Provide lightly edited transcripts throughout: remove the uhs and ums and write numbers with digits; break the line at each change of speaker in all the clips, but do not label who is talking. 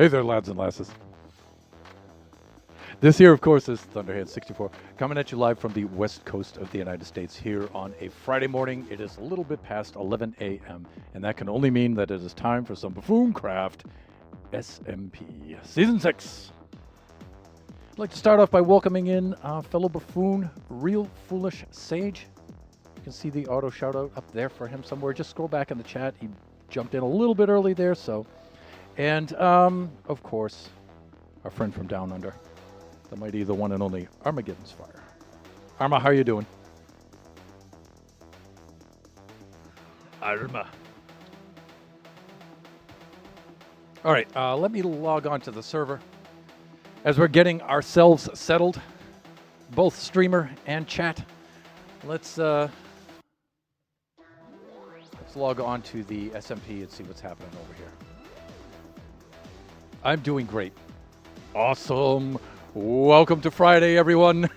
Hey there, lads and lasses. This here, of course, is Thunderhead64, coming at you live from the west coast of the United States here on a Friday morning. It is a little bit past 11 a.m., and that can only mean that it is time for some Buffooncraft SMP Season 6. I'd like to start off by welcoming in fellow buffoon, Real Foolish Sage. You can see the auto shout-out up there for him somewhere. Just scroll back in the chat. He jumped in a little bit early there, so... And, of course, our friend from Down Under, the mighty, the one and only Armageddon's Fire. Arma, how you doing? Arma. All right, let me log on to the server as we're getting ourselves settled, both streamer and chat. Let's log on to the SMP and see what's happening over here. I'm doing great. Awesome. Welcome to Friday, everyone.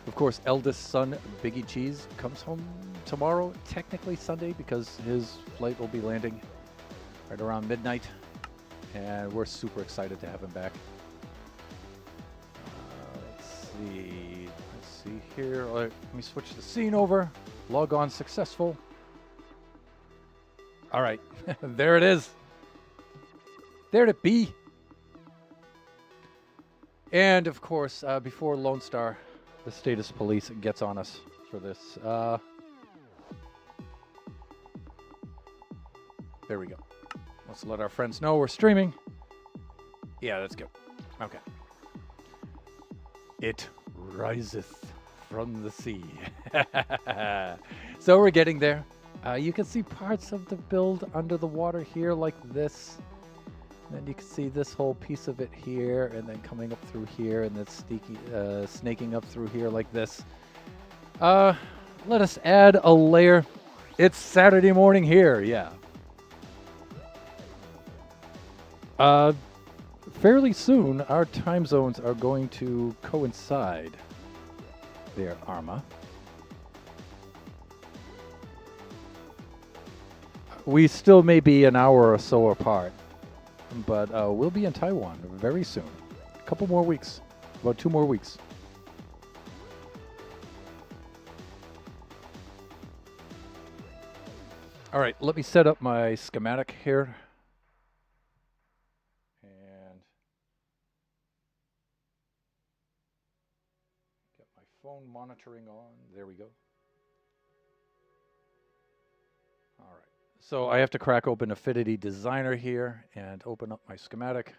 Of course, eldest son, Biggie Cheese, comes home tomorrow, technically Sunday, because his flight will be landing right around midnight. And we're super excited to have him back. Let's see here. Let me switch the scene over. Log on successful. All right, there it is. There it be. And of course, before Lone Star, the status police, gets on us for this. There we go. Let's let our friends know we're streaming. Yeah, that's good. Okay. It riseth from the sea. So we're getting there. You can see parts of the build under the water here like this. Then you can see this whole piece of it here, and then coming up through here, and then snaking up through here like this. Let us add a layer. It's Saturday morning here, yeah. Fairly soon, our time zones are going to coincide there, Arma. We still may be an hour or so apart, but we'll be in Taiwan very soon. A couple more weeks, about 2 more weeks. All right, let me set up my schematic here. And get my phone monitoring on. There we go. All right. So I have to crack open Affinity Designer here and open up my schematic.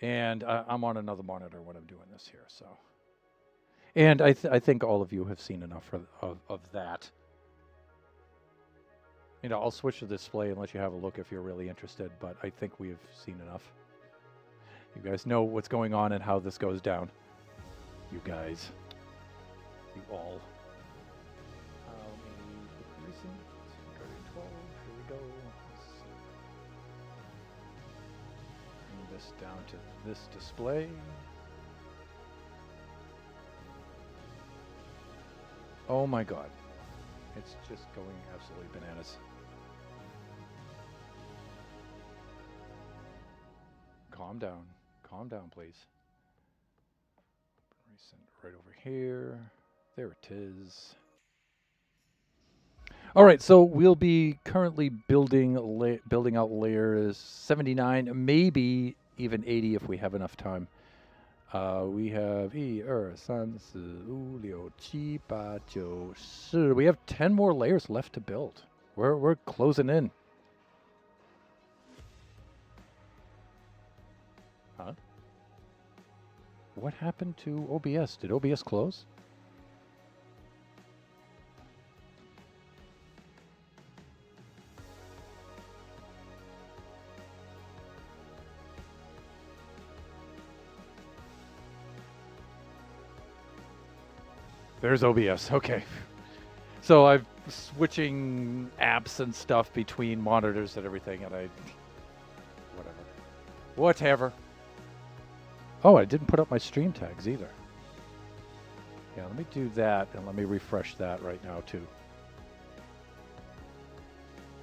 And I'm on another monitor when I'm doing this here. So, and I think all of you have seen enough of that. You know, I'll switch the display and let you have a look if you're really interested, but I think we've seen enough. You guys know what's going on and how this goes down. You guys. You all. Here we go. Bring this down to this display. Oh my god. It's just going absolutely bananas. Calm down, please. Send it right over here. There it is. All right, so we'll be currently building out layers 79, maybe even 80 if we have enough time. We have 1, 2, 3, 4, 5, 6, 7, 8, 9, 10. We have 10 more layers left to build. We're closing in. Huh? What happened to OBS? Did OBS close? There's OBS. Okay. So I'm switching apps and stuff between monitors and everything, and whatever. Oh, I didn't put up my stream tags either. Yeah, let me do that, and let me refresh that right now, too.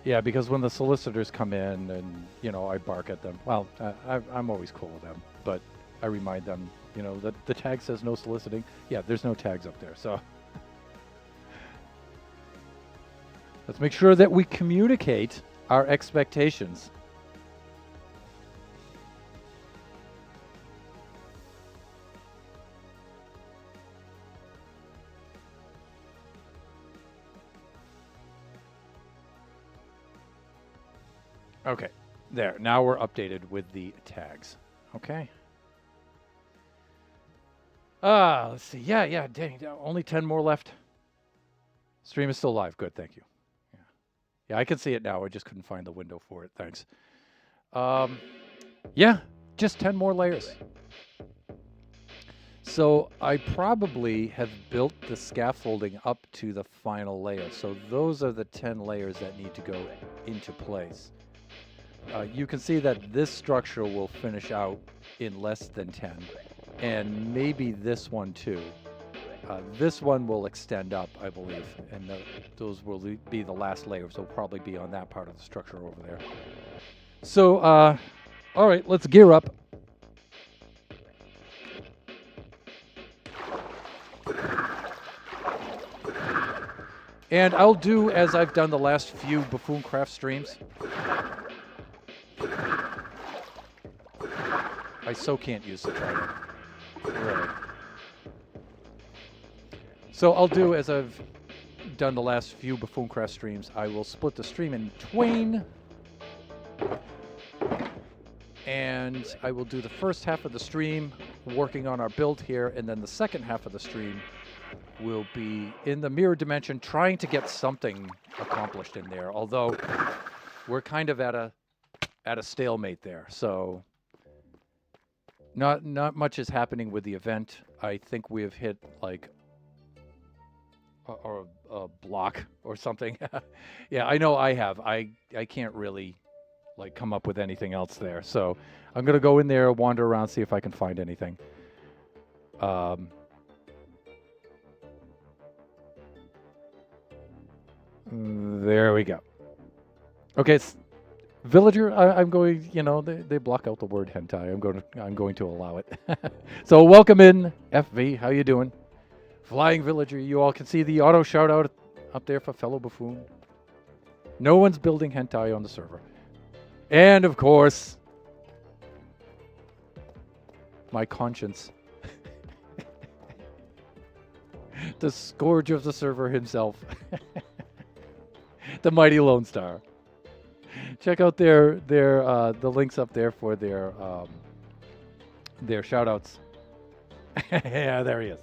Yeah, because when the solicitors come in and, I bark at them, well, I'm always cool with them, but I remind them, that the tag says no soliciting. Yeah, there's no tags up there, so let's make sure that we communicate our expectations. Okay, there. Now we're updated with the tags. Okay. Let's see. Yeah, dang. Only 10 more left. Stream is still live. Good, thank you. Yeah, I can see it now. I just couldn't find the window for it. Thanks. Yeah, just 10 more layers. So I probably have built the scaffolding up to the final layer. So those are the 10 layers that need to go into place. You can see that this structure will finish out in less than 10, and maybe this one too. This one will extend up, I believe, and those will be the last layers. They'll probably be on that part of the structure over there. So, all right, let's gear up. And I'll do as I've done the last few Buffooncraft streams. I so can't use the trident. Really. So I'll do as I've done the last few Buffooncraft streams. I will split the stream in twain. And I will do the first half of the stream working on our build here, and then the second half of the stream will be in the mirror dimension trying to get something accomplished in there, although we're kind of at a stalemate there. So not much is happening with the event. I think we have hit like a block or something. Yeah, I know I have. I can't really like come up with anything else there. So I'm going to go in there, wander around, see if I can find anything. There we go. Okay, villager, I'm going, they block out the word hentai. I'm going to allow it. So welcome in, FV. How you doing? Flying villager, you all can see the auto shout out up there for fellow buffoon. No one's building hentai on the server. And of course, my conscience. The scourge of the server himself. The mighty Lone Star. Check out the links up there for their shout outs. Yeah, there he is.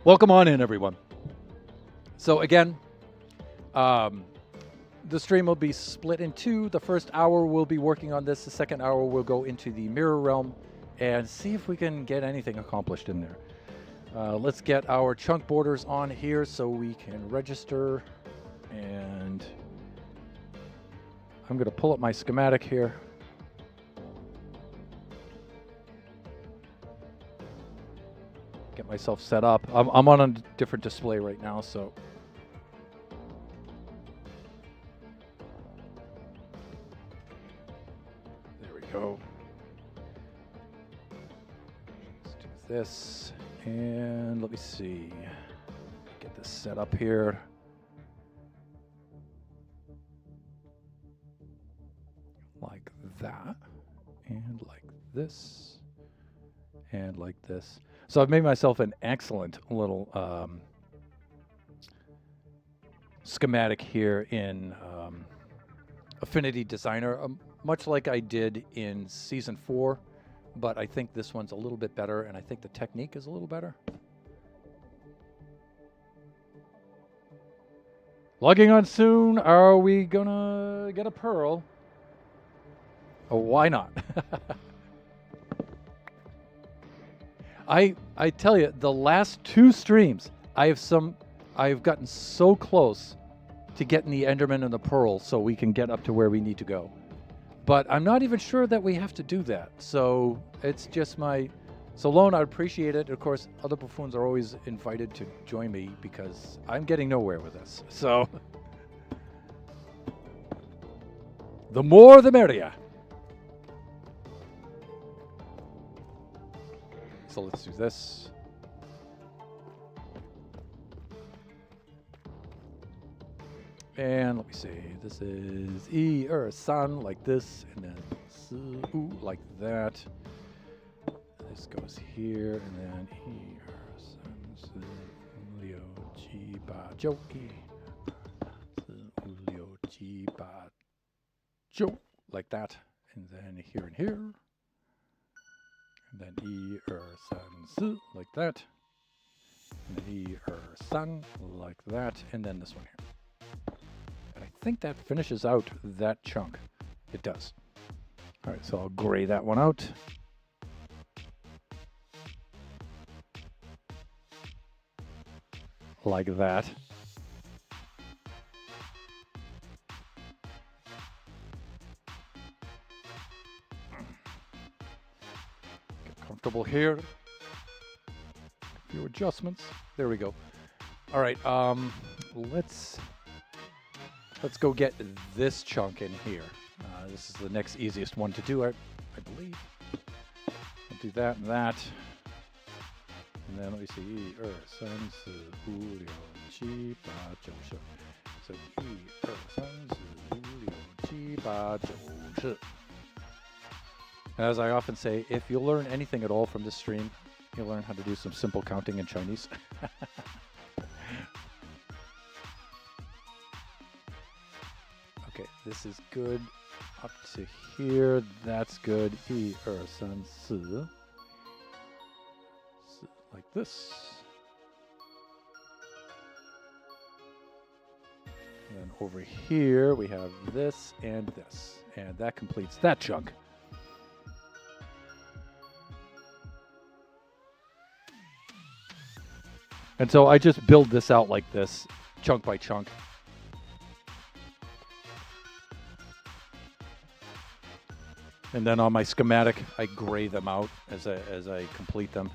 Welcome on in, everyone. So again, the stream will be split in two. The first hour we'll be working on this. The second hour we'll go into the mirror realm and see if we can get anything accomplished in there. Let's get our chunk borders on here so we can register. And I'm going to pull up my schematic here. Get myself set up. I'm on a different display right now, so. There we go. Let's do this. And let me see. Get this set up here. Like that. And like this. And like this. So I've made myself an excellent little schematic here in Affinity Designer, much like I did in Season 4, but I think this one's a little bit better, and I think the technique is a little better. Logging on soon. Are we gonna get a pearl? Oh, why not? I tell you, the last two streams, I've gotten so close to getting the Enderman and the Pearl so we can get up to where we need to go. But I'm not even sure that we have to do that. So it's just my So Lone, I'd appreciate it. Of course, other buffoons are always invited to join me because I'm getting nowhere with this. So the more the merrier. So let's do this. And let me see. This is E san like this, and then su like that. This goes here, and then E san su liu ji ba jiu E su liu ji ba jiu like that, and then here and here, and then E san su like that, and then E san like that, and then this one here. I think that finishes out that chunk. It does. All right, so I'll gray that one out. Like that. Get comfortable here. A few adjustments. There we go. All right, let's go get this chunk in here. This is the next easiest one to do, I believe. I'll do that and that. And then let me see. San, su, liu, qi, ba, jiu, shi. So san, su, liu, qi, ba, jiu, shi. As I often say, if you learn anything at all from this stream, you'll learn how to do some simple counting in Chinese. Okay, this is good up to here. That's good. E, san, si. Like this. And then over here we have this and this. And that completes that chunk. And so I just build this out like this, chunk by chunk. And then on my schematic, I gray them out as I complete them.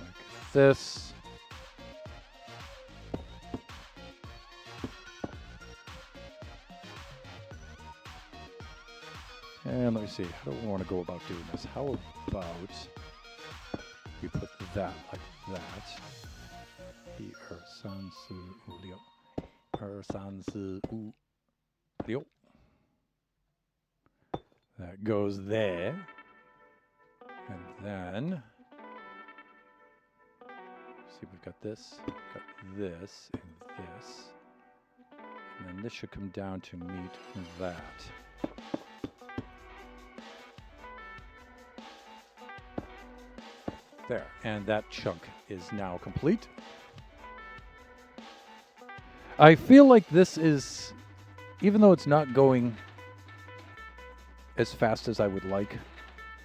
Like this. And let me see, how do we want to go about doing this? How about we put that like that? San, su, liu. San, su, liu. That goes there. And then, see, we've got this, and this. And then this should come down to meet that. There, and that chunk is now complete. I feel like this is, even though it's not going as fast as I would like,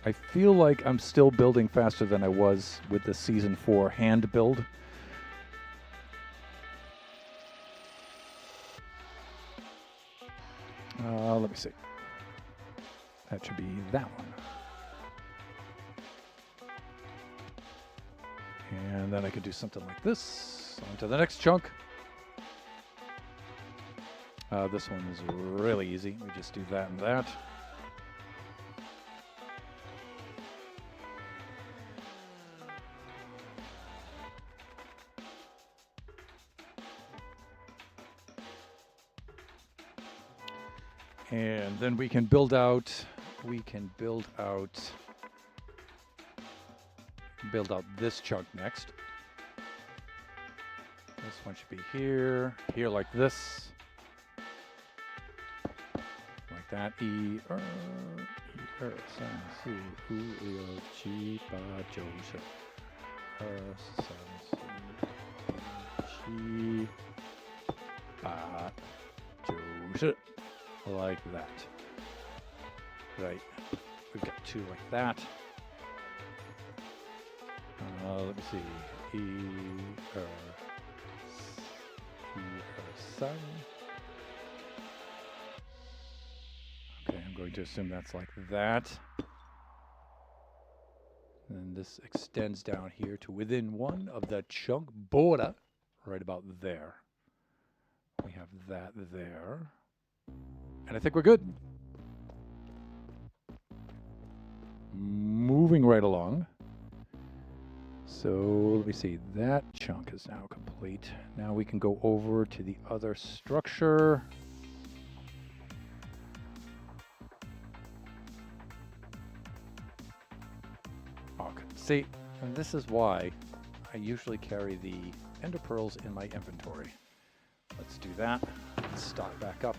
I feel like I'm still building faster than I was with the Season 4 hand build. Let me see. That should be that one. And then I could do something like this. On to the next chunk. This one is really easy. We just do that and that. And then we can build out this chunk next. This one should be here like this. Like that. San, su, liu, qi, ba, jiu, shi. San, su, qi, ba, jiu, shi. Like that. Right. We've got two like that. Let me see. San. Okay, and I'm going to assume that's like that. And this extends down here to within one of the chunk border, right about there. We have that there. And I think we're good. Moving right along. So let me see, that chunk is now complete. Now we can go over to the other structure. Okay, see, and this is why I usually carry the ender pearls in my inventory. Let's do that. Let's stock back up.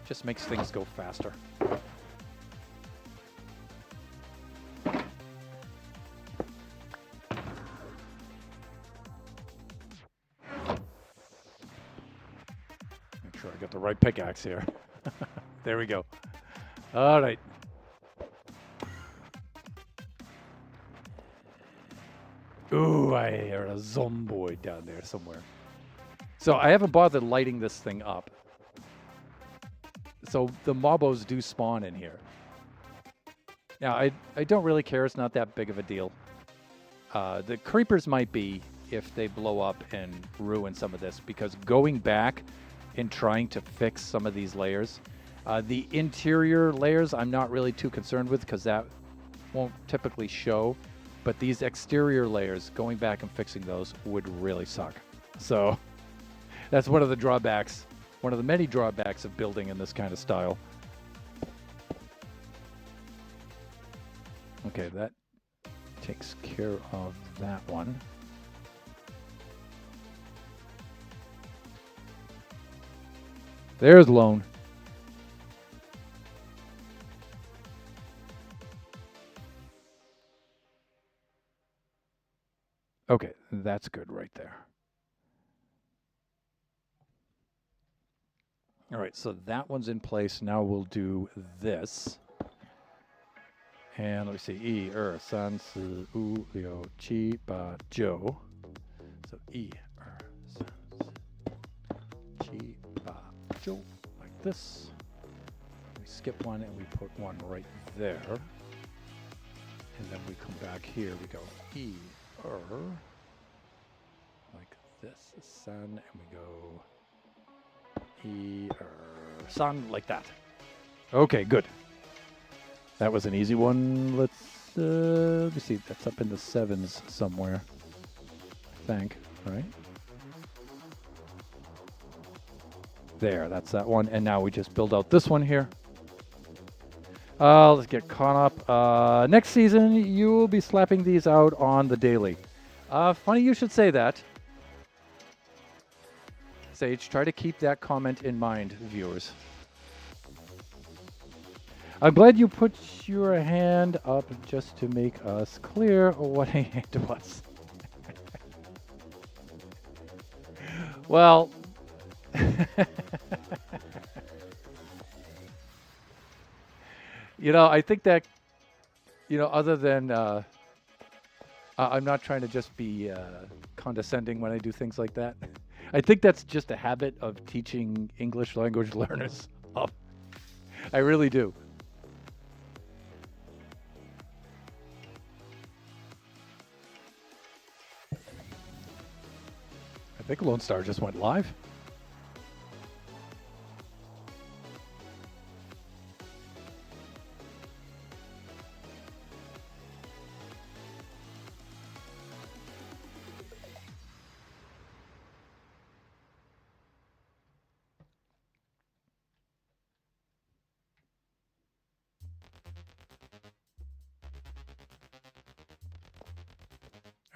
Just makes things go faster. Make sure I get the right pickaxe here. There we go. All right. Ooh, I hear a zomboid down there somewhere. So I haven't bothered lighting this thing up. So the mobos do spawn in here. Now, I don't really care. It's not that big of a deal. The creepers might be if they blow up and ruin some of this, because going back and trying to fix some of these layers, the interior layers I'm not really too concerned with because that won't typically show. But these exterior layers, going back and fixing those would really suck. So that's one of the drawbacks, one of the many drawbacks of building in this kind of style. Okay, that takes care of that one. There's Lone. Okay, that's good right there. All right, so that one's in place. Now we'll do this. And let me see. I, san, si, u, liu, chi, ba, jo. So I, san, si, chi, ba, jo. Like this. We skip one and we put one right there. And then we come back here. We go I, like this, sun, and we go sun, like that. Okay, good. That was an easy one. Let me see, that's up in the 7s somewhere, I think, right? There, that's that one. And now we just build out this one here. Let's get caught up. Next season, you will be slapping these out on the daily. Funny you should say that. Sage, try to keep that comment in mind, viewers. I'm glad you put your hand up just to make us clear what a hand was. Well... You know, I think that, you know, other than, I'm not trying to just be condescending when I do things like that. I think that's just a habit of teaching English language learners. I really do. I think Lone Star just went live.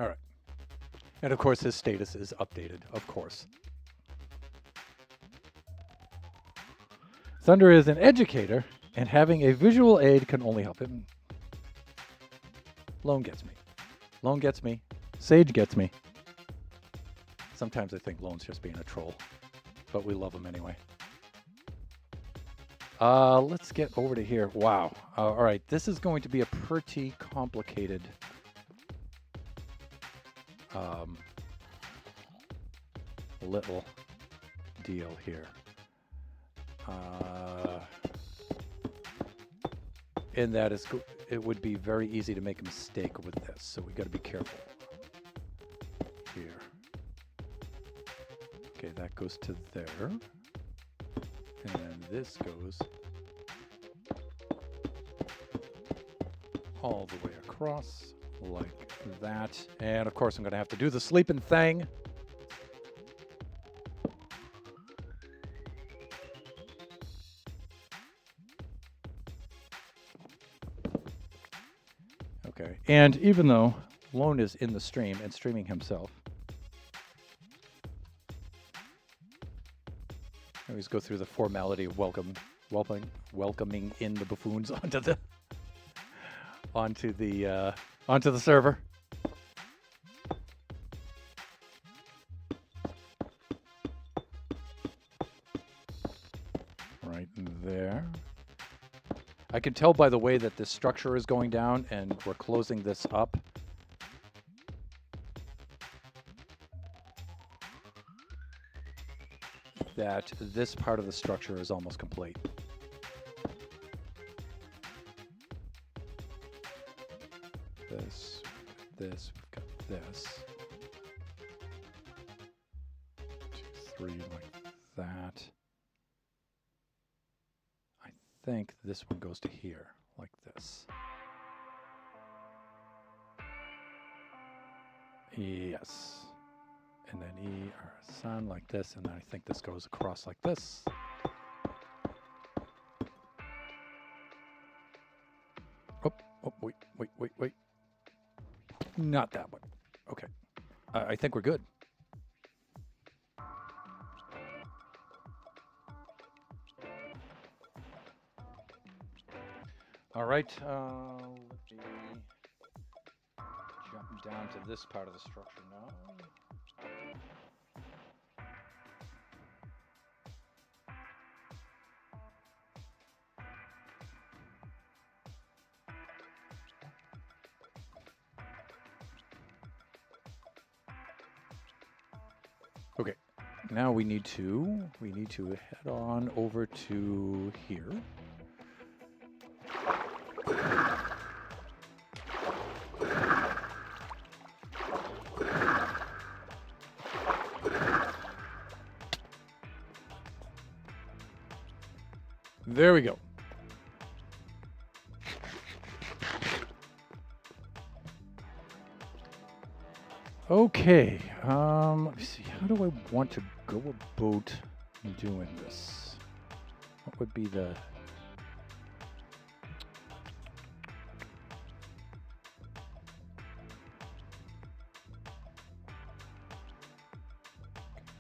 All right. And of course, his status is updated, of course. Thunder is an educator, and having a visual aid can only help him. Lone gets me. Lone gets me. Sage gets me. Sometimes I think Lone's just being a troll, but we love him anyway. Let's get over to here. Wow. All right, this is going to be a pretty complicated little deal here. in that it would be very easy to make a mistake with this, so we got to be careful here. Okay, that goes to there, and then this goes all the way across like that. And of course I'm going to have to do the sleeping thing. Okay, and even though Lone is in the stream and streaming himself, I always go through the formality of welcoming in the buffoons onto the server. Right there. I can tell by the way that this structure is going down and we're closing this up. That this part of the structure is almost complete. This, we've got this. 2, 3 like that. I think this one goes to here, like this. Yes. And then E or sun like this, and then I think this goes across like this. Oh, wait. Not that one. Okay. I think we're good. All right. Let me jump down to this part of the structure now. Okay, now we need to head on over to here. There we go. Okay, let me see. How do I want to go about doing this? What would be the...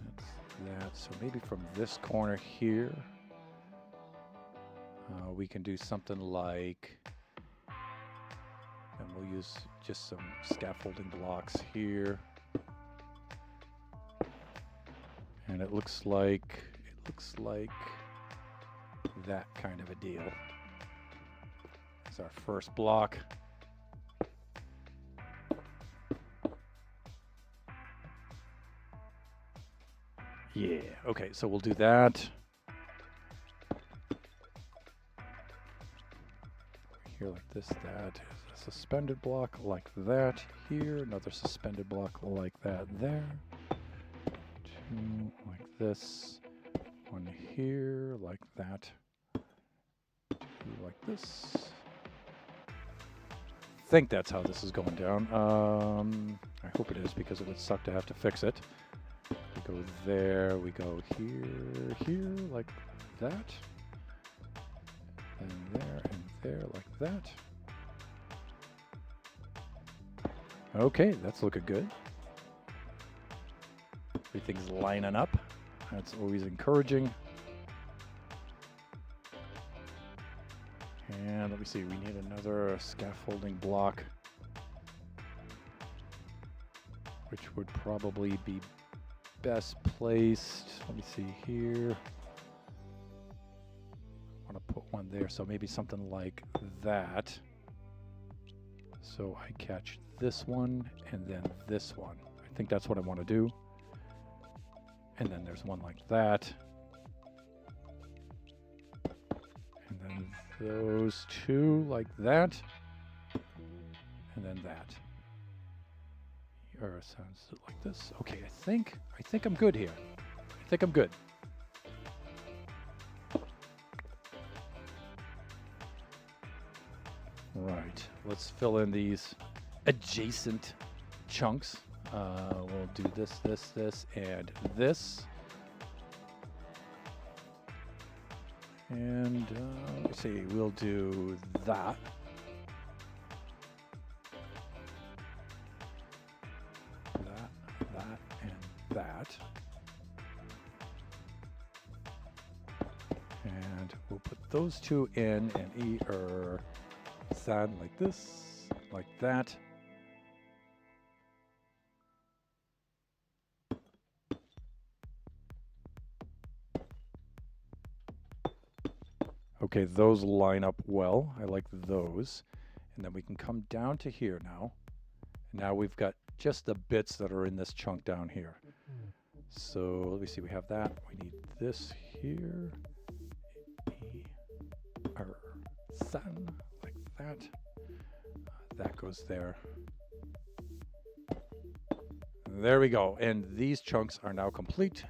That's that. So maybe from this corner here, we can do something like... And we'll use just some scaffolding blocks here. And it looks like that kind of a deal. It's our first block. Yeah, okay, so we'll do that. Here like this, that is a suspended block like that here, another suspended block like that there. 2 like this, 1 here like that, 2 like this. I think that's how this is going down. I hope it is, because it would suck to have to fix it. We go there, we go here like that, and there like that. Okay, that's looking good. Everything's lining up. That's always encouraging. And let me see, we need another scaffolding block, which would probably be best placed. Let me see here. I want to put one there, so maybe something like that. So I catch this one and then this one. I think that's what I want to do. And then there's one like that. And then those two like that, and then that. Or sounds like this. Okay, I think I'm good here. I think I'm good. Right, let's fill in these adjacent chunks. We'll do this, and this. And let's see, we'll do that. That, and that. And we'll put those two in and sand like this, like that. Okay, those line up well. I like those. And then we can come down to here now. Now we've got just the bits that are in this chunk down here. So let me see, we have that. We need this here. Sun, like that. That goes there. There we go. And these chunks are now complete.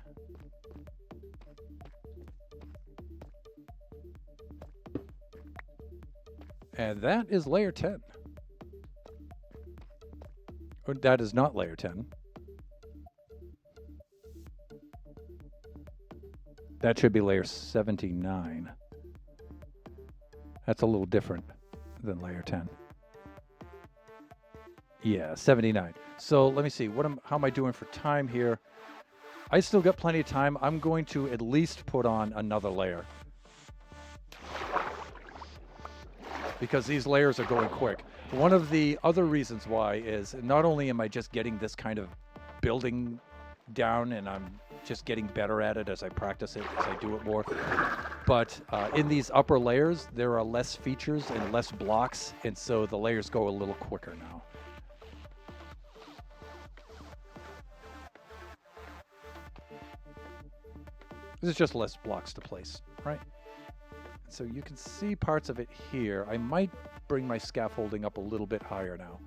And that is layer 10. Or that is not layer 10. That should be layer 79. That's a little different than layer 10. Yeah, 79. So let me see. How am I doing for time here? I still got plenty of time. I'm going to at least put on another layer, because these layers are going quick. One of the other reasons why is not only am I just getting this kind of building down, and I'm just getting better at it as I practice it, as I do it more, but in these upper layers, there are less features and less blocks, and so the layers go a little quicker now. There's just less blocks to place, right? So you can see parts of it here. I might bring my scaffolding up a little bit higher now,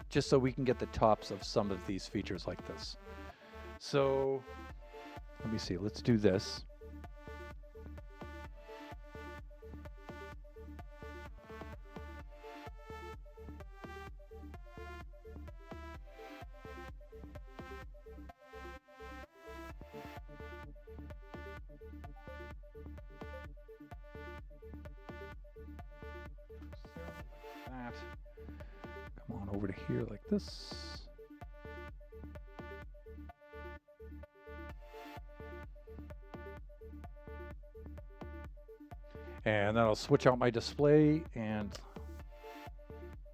just so we can get the tops of some of these features like this. So let me see, let's do this. That. Come on over to here like this. And then I'll switch out my display and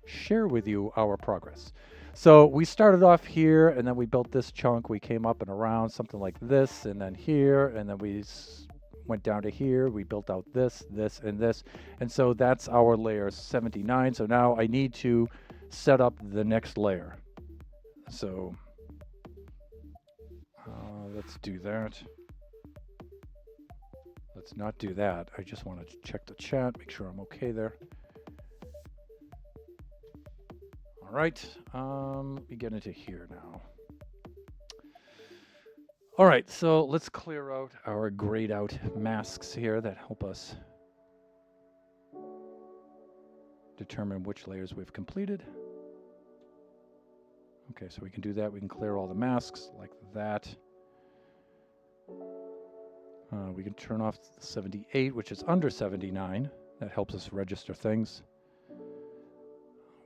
share with you our progress. So we started off here, and then we built this chunk. We came up and around something like this, and then here, and then we went down to here. We built out this, this, and this. And so that's our layer 79. So now I need to set up the next layer. So let's do that. Let's not do that. I just want to check the chat, make sure I'm okay there. All right, let me get into here now. All right, so let's clear out our grayed out masks here that help us determine which layers we've completed. Okay, so we can do that. We can clear all the masks like that. We can turn off 78, which is under 79. That helps us register things.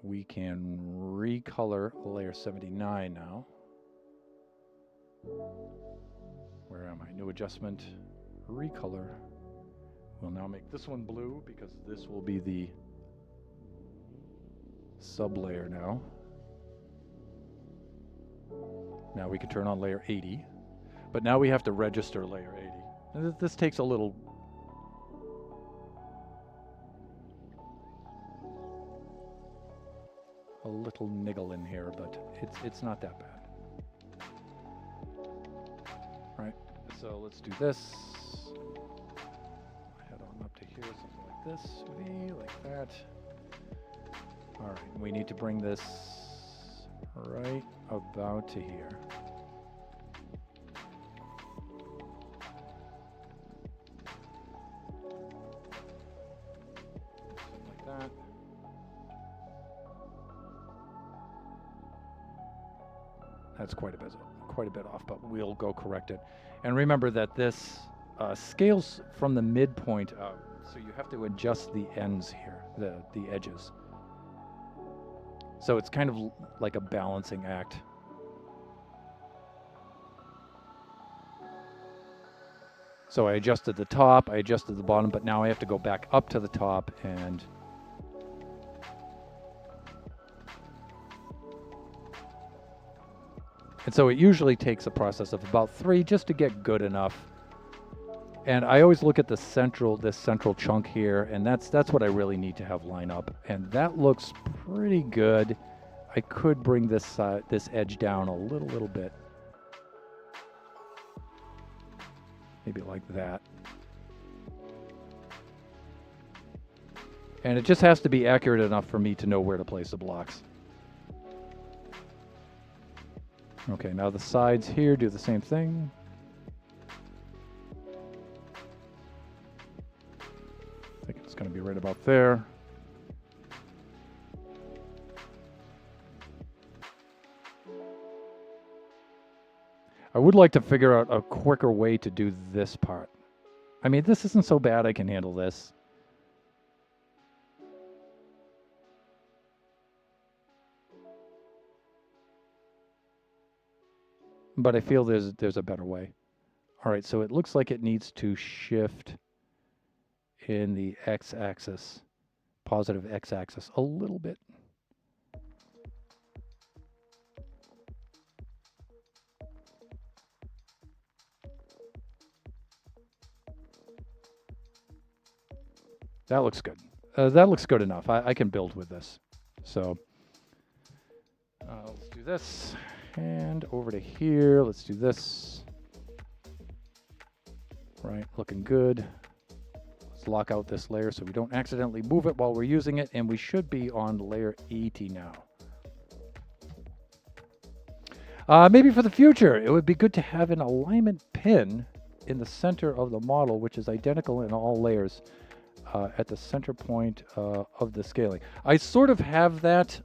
We can recolor layer 79 now. Where am I? New adjustment, recolor. We'll now make this one blue because this will be the sub-layer now. Now we can turn on layer 80, but now we have to register layer 80. And this takes a little niggle in here, but it's not that bad. Right, so let's do this. Head on up to here, something like this V, like that. All right, we need to bring this right about to here. Something like that. That's quite a bit off, but we'll go correct it. And remember that this scales from the midpoint up, so you have to adjust the ends here, the edges. So it's kind of like a balancing act. So I adjusted the top, I adjusted the bottom, but now I have to go back up to the top and so it usually takes a process of about 3 just to get good enough. And I always look at this central chunk here, and that's what I really need to have line up. And that looks pretty good. I could bring this edge down a little bit. Maybe like that. And it just has to be accurate enough for me to know where to place the blocks. Okay, now the sides here do the same thing. I think it's going to be right about there. I would like to figure out a quicker way to do this part. I mean, this isn't so bad. I can handle this. But I feel there's a better way. All right, so it looks like it needs to shift in the x-axis, positive x-axis, a little bit. That looks good. That looks good enough. I can build with this. So let's do this. And over to here, let's do this. Right, looking good. Let's lock out this layer so we don't accidentally move it while we're using it, and we should be on layer 80 now. Maybe for the future, it would be good to have an alignment pin in the center of the model, which is identical in all layers at the center point of the scaling. I sort of have that.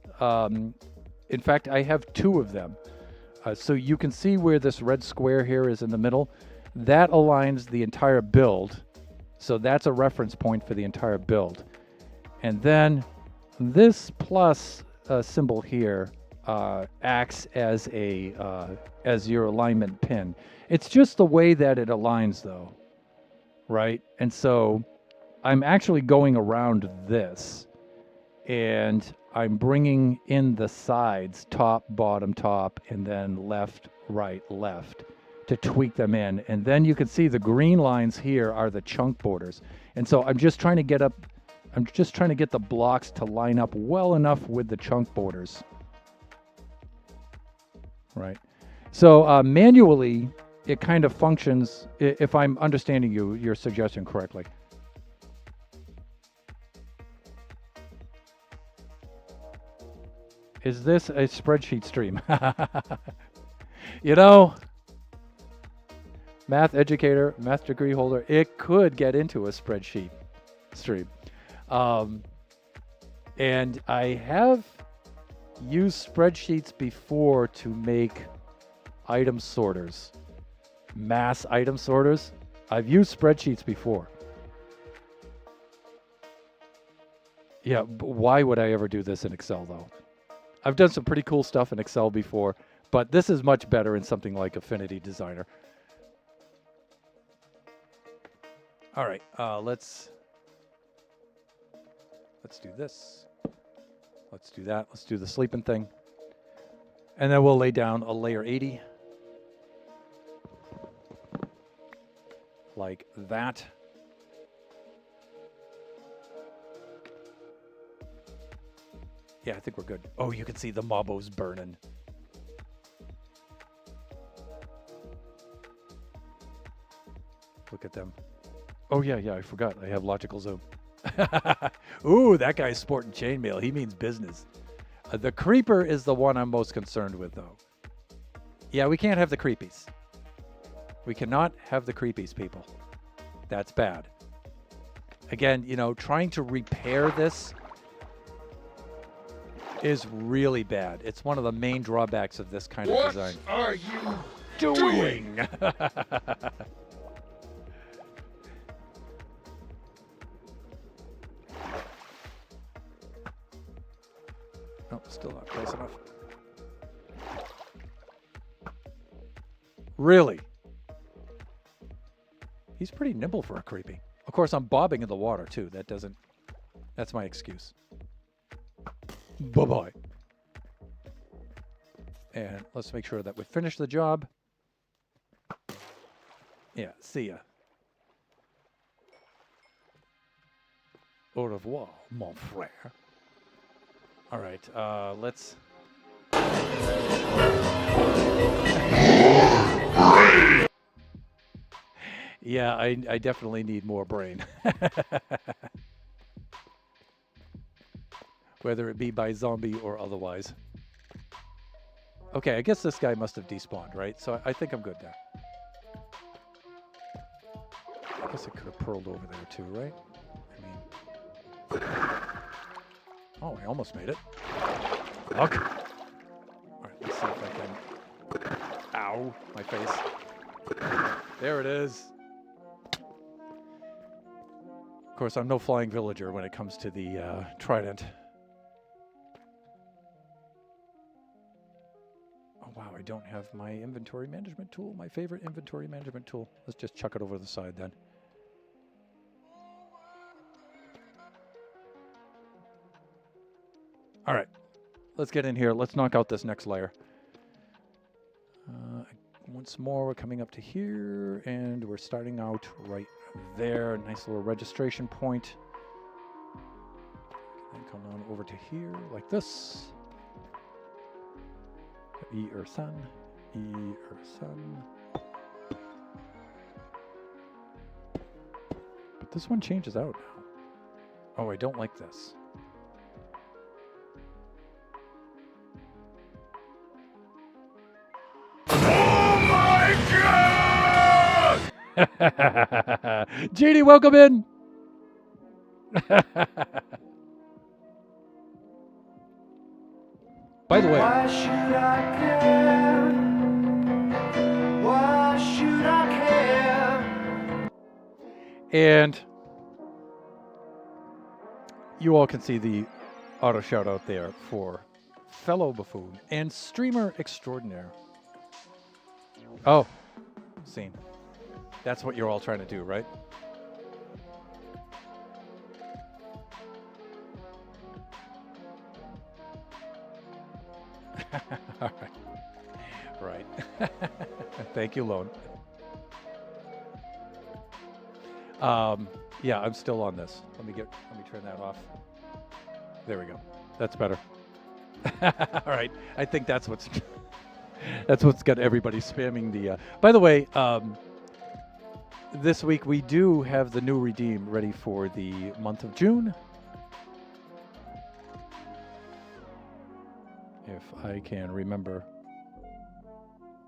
In fact, I have 2 of them. So you can see where this red square here is in the middle. That aligns the entire build. So that's a reference point for the entire build. And then this plus symbol here acts as as your alignment pin. It's just the way that it aligns, though, right? And so I'm actually going around this, and I'm bringing in the sides, top, bottom, top, and then left, right, left, to tweak them in. And then you can see the green lines here are the chunk borders. And so I'm just trying to get the blocks to line up well enough with the chunk borders. Right. So manually, it kind of functions, if I'm understanding your suggestion correctly. Is this a spreadsheet stream? You know, math educator, math degree holder, it could get into a spreadsheet stream. And I have used spreadsheets before to make item sorters, mass item sorters. I've used spreadsheets before. Yeah, but why would I ever do this in Excel, though? I've done some pretty cool stuff in Excel before, but this is much better in something like Affinity Designer. All right, let's do this. Let's do that. Let's do the sleeping thing. And then we'll lay down a layer 80. Like that. Yeah, I think we're good. Oh, you can see the mobos burning. Look at them. Oh, yeah, I forgot. I have logical zoom. Ooh, that guy's sporting chainmail. He means business. The creeper is the one I'm most concerned with, though. Yeah, we can't have the creepies. We cannot have the creepies, people. That's bad. Again, you know, trying to repair this is really bad. It's one of the main drawbacks of this kind of design.
What are you doing?
Oh, still not close enough. Really? He's pretty nimble for a creepy. Of course, I'm bobbing in the water, too. That's my excuse. Bye-bye. And let's make sure that we finish the job. Yeah, see ya. Au revoir, mon frère. All right, let's... Yeah, I definitely need more brain. Whether it be by zombie or otherwise. Okay, I guess this guy must have despawned, right? So I think I'm good there. I guess I could have pearled over there too, right? I mean... Oh, I almost made it. Look. All right, let's see if I can... Ow, my face. There it is. Of course, I'm no flying villager when it comes to the trident. Oh, wow, I don't have my inventory management tool, my favorite inventory management tool. Let's just chuck it over the side then. All right, let's get in here. Let's knock out this next layer. Once more, we're coming up to here, and we're starting out right there. Nice little registration point. Then come on over to here, like this. E-er-sun. E-er-sun. But this one changes out now. Oh, I don't like this. Jeannie, welcome in. By the way,
why should I care? Why should I care?
And you all can see the auto shout out there for fellow buffoon and streamer extraordinaire. Oh, scene. That's what you're all trying to do, right? All right. Right. Thank you, Lone. Yeah, I'm still on this. Let me turn that off. There we go. That's better. All right. I think that's what's got everybody spamming the By the way, this week we do have the new redeem ready for the month of June. If I can remember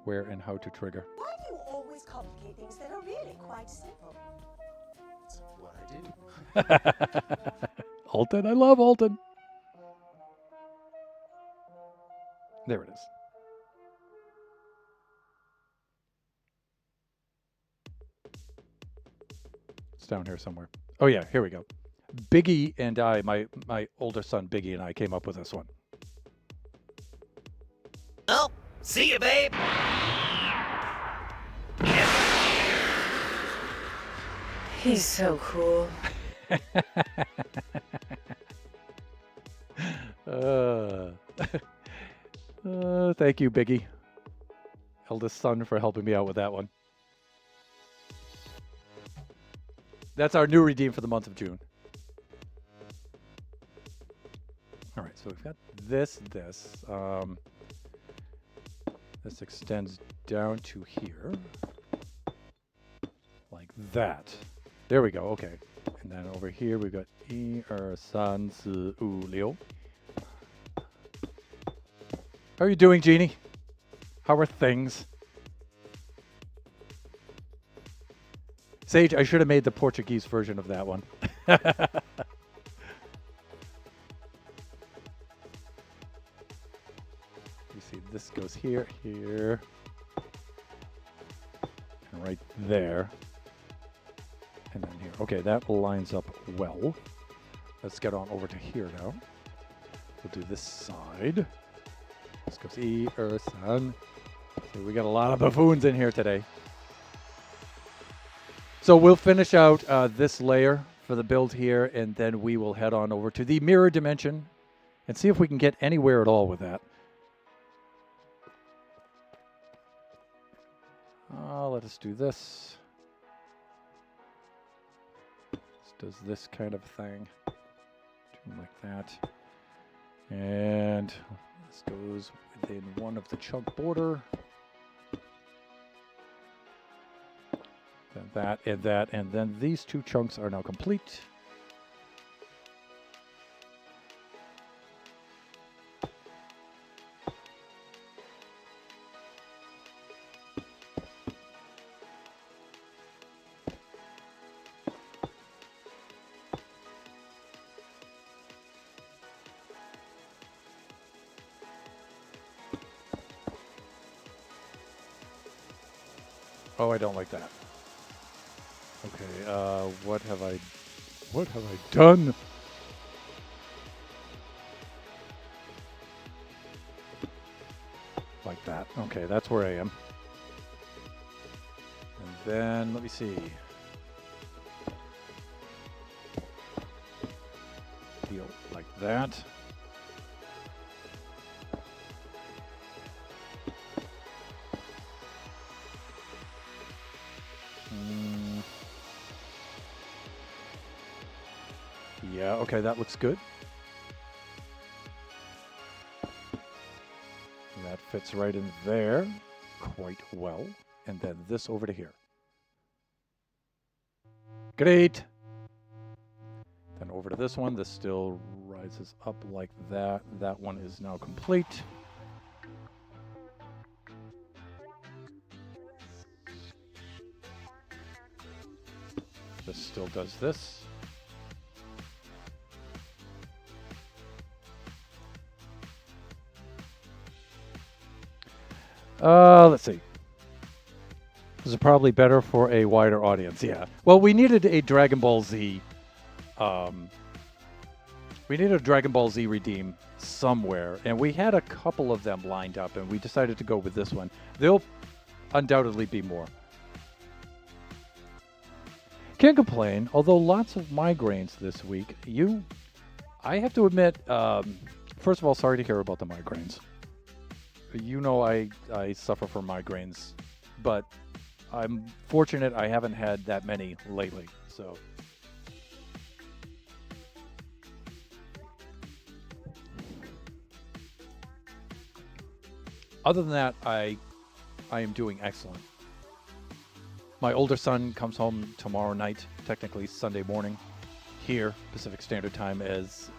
where and how to trigger.
Why do you always complicate things that are really quite simple?
That's what I do.
Alton, I love Alton. There it is. It's down here somewhere. Oh yeah, here we go. Biggie and I, my older son Biggie and I came up with this one.
Oh, see you, babe.
He's so cool.
Thank you, Biggie. Eldest son, for helping me out with that one. That's our new redeem for the month of June. All right, so we've got this. This extends down to here. Like that. There we go, okay. And then over here we've got 1、2、3、4、5、6. How are you doing, Jeannie? How are things? Sage, I should have made the Portuguese version of that one. You see, this goes here, here, and right there, and then here. Okay, that lines up well. Let's get on over to here now. We'll do this side. This goes 1、2、3. So we got a lot of buffoons in here today. So we'll finish out this layer for the build here, and then we will head on over to the mirror dimension and see if we can get anywhere at all with that. Let us do this. This does this kind of thing. Like that. And this goes within one of the chunk border. Then that, and then these two chunks are now complete. Oh, I don't like that. Okay, what have I done? Like that. Okay, that's where I am. And then, let me see. Deal like that. Yeah, okay, that looks good. That fits right in there quite well. And then this over to here. Great. Then over to this one. This still rises up like that. That one is now complete. This still does this. Let's see. This is probably better for a wider audience. Yeah. Well, we needed a Dragon Ball Z. We needed a Dragon Ball Z redeem somewhere, and we had a couple of them lined up, and we decided to go with this one. There'll undoubtedly be more. Can't complain, although lots of migraines this week. I have to admit, first of all, sorry to hear about the migraines. You know I suffer from migraines, but I'm fortunate I haven't had that many lately, so. Other than that, I am doing excellent. My older son comes home tomorrow night, technically Sunday morning, here, Pacific Standard Time, as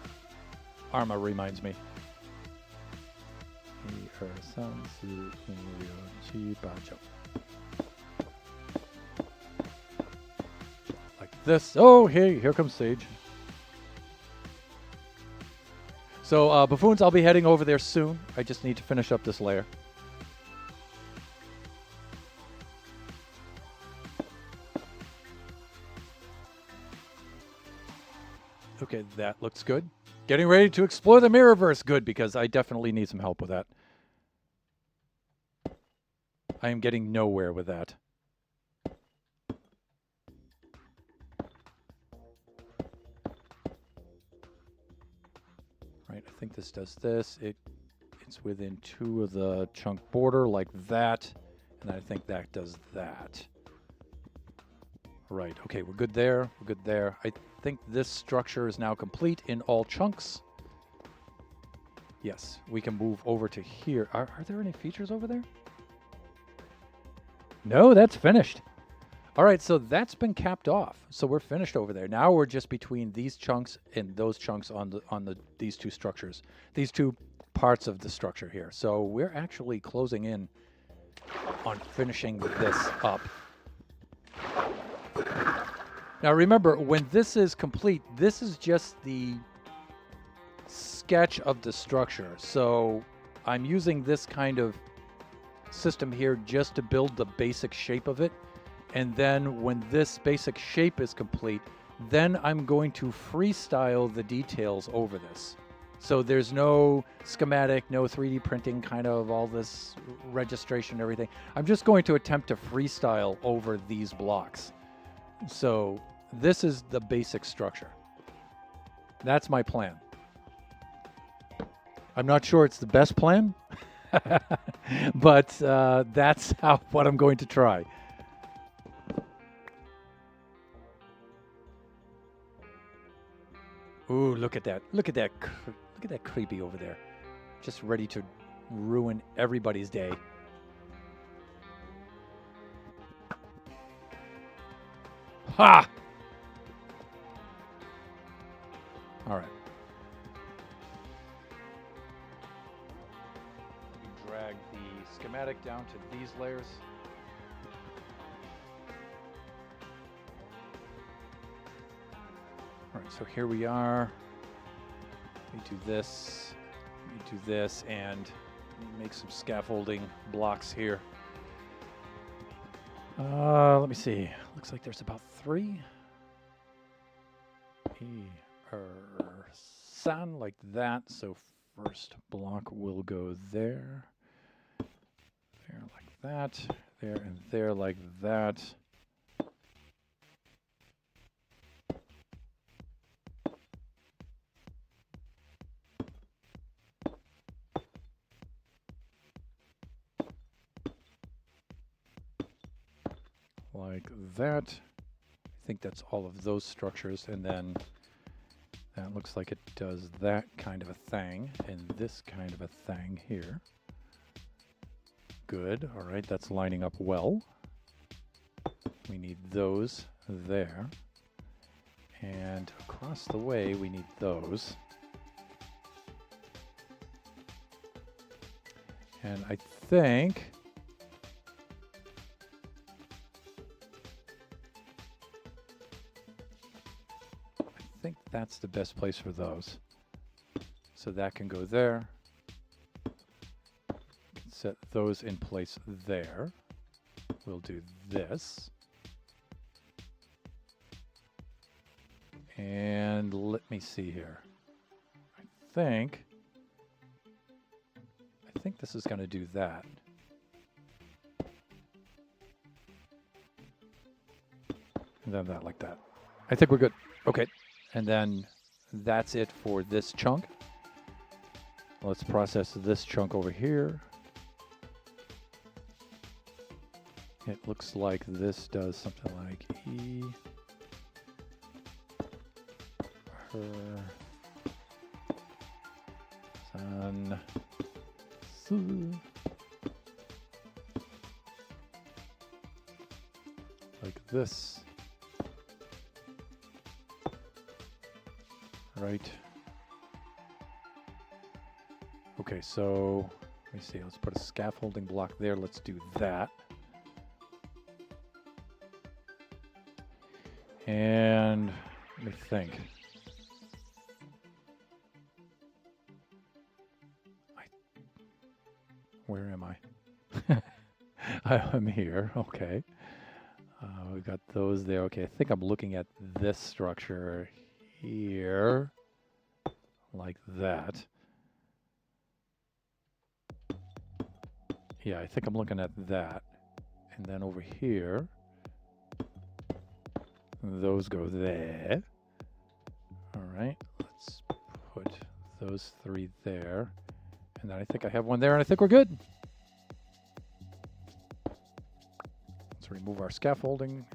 Arma reminds me. Like this. Oh, hey, here comes Sage. So, Buffoons, I'll be heading over there soon. I just need to finish up this layer. Okay, that looks good. Getting ready to explore the Mirrorverse. Good, because I definitely need some help with that. I am getting nowhere with that. Right, I think this does this. It's within 2 of the chunk border like that. And I think that does that. Right, okay, we're good there. We're good there. I think this structure is now complete in all chunks. Yes, we can move over to here. Are there any features over there? No, that's finished. All right, so that's been capped off. So we're finished over there. Now we're just between these chunks and those chunks on these two structures, these two parts of the structure here. So we're actually closing in on finishing this up. Now remember, when this is complete, this is just the sketch of the structure. So I'm using this kind of system here just to build the basic shape of it. And then when this basic shape is complete, then I'm going to freestyle the details over this. So there's no schematic, no 3D printing, kind of all this registration, everything. I'm just going to attempt to freestyle over these blocks. So this is the basic structure. That's my plan. I'm not sure it's the best plan, but that's what I'm going to try. Ooh, look at that. Look at that. Look at that creepy over there. Just ready to ruin everybody's day. Ha! All right. We drag the schematic down to these layers. All right, so here we are. We do this, and make some scaffolding blocks here. Let me see. Looks like there's about 3. Sound like that. So first block will go there like that, there and there like that. Like that. I think that's all of those structures, and then that looks like it does that kind of a thing and this kind of a thing here. Good. All right, that's lining up well. We need those there, and across the way we need those. And I think that's the best place for those. So that can go there. Can set those in place there. We'll do this. And let me see here. I think this is going to do that. And then that like that. I think we're good. Okay. And then that's it for this chunk. Let's process this chunk over here. It looks like this does something like E, her, sun, su. Like this. Right. Okay, so let me see. Let's put a scaffolding block there. Let's do that. And let me think. Where am I? I'm here. Okay. We've got those there. Okay, I think I'm looking at this structure here, like that. Yeah, I think I'm looking at that. And then over here, those go there. All right, let's put those 3 there. And then I think I have one there, and I think we're good. Let's remove our scaffolding.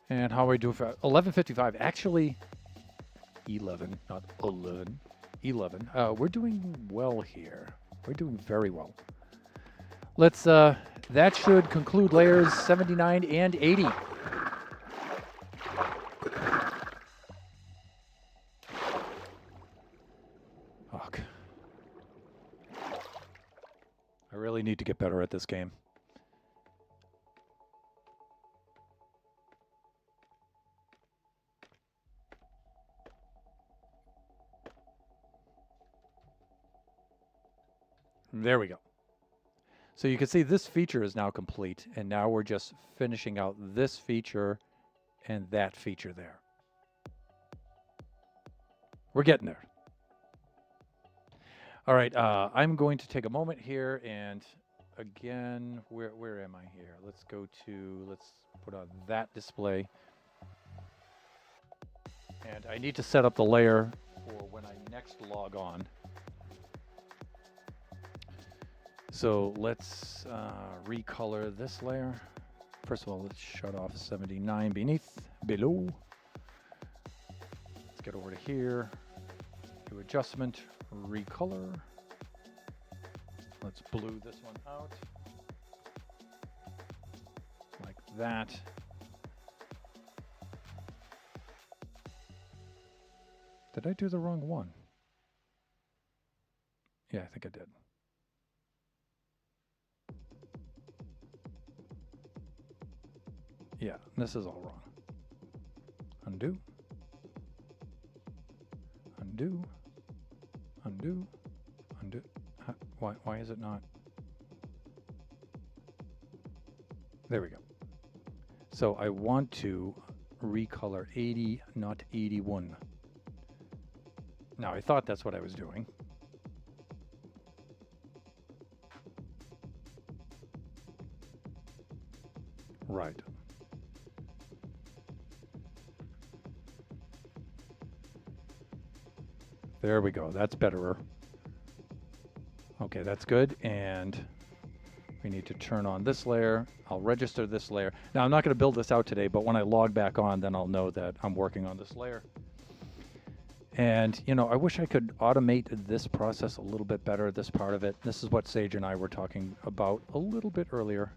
And how do we do for 11:55? Actually, 11, not 11. 11. We're doing well here. We're doing very well. Let's, that should conclude layers 79 and 80. Fuck. I really need to get better at this game. There we go. So you can see this feature is now complete, and now we're just finishing out this feature and that feature there. We're getting there. All right, I'm going to take a moment here, and again, where am I here? Let's go to, let's put on that display. And I need to set up the layer for when I next log on. So let's recolor this layer. First of all, let's shut off 79 below. Let's get over to here, do adjustment, recolor. Let's blue this one out, like that. Did I do the wrong one? Yeah, I think I did. Yeah, this is all wrong. Undo. Undo. Undo. Undo. Why is it not? There we go. So I want to recolor 80, not 81. Now, I thought that's what I was doing. Right. There we go. That's betterer. Okay, that's good. And we need to turn on this layer. I'll register this layer. Now, I'm not going to build this out today, but when I log back on, then I'll know that I'm working on this layer. And, you know, I wish I could automate this process a little bit better, this part of it. This is what Sage and I were talking about a little bit earlier.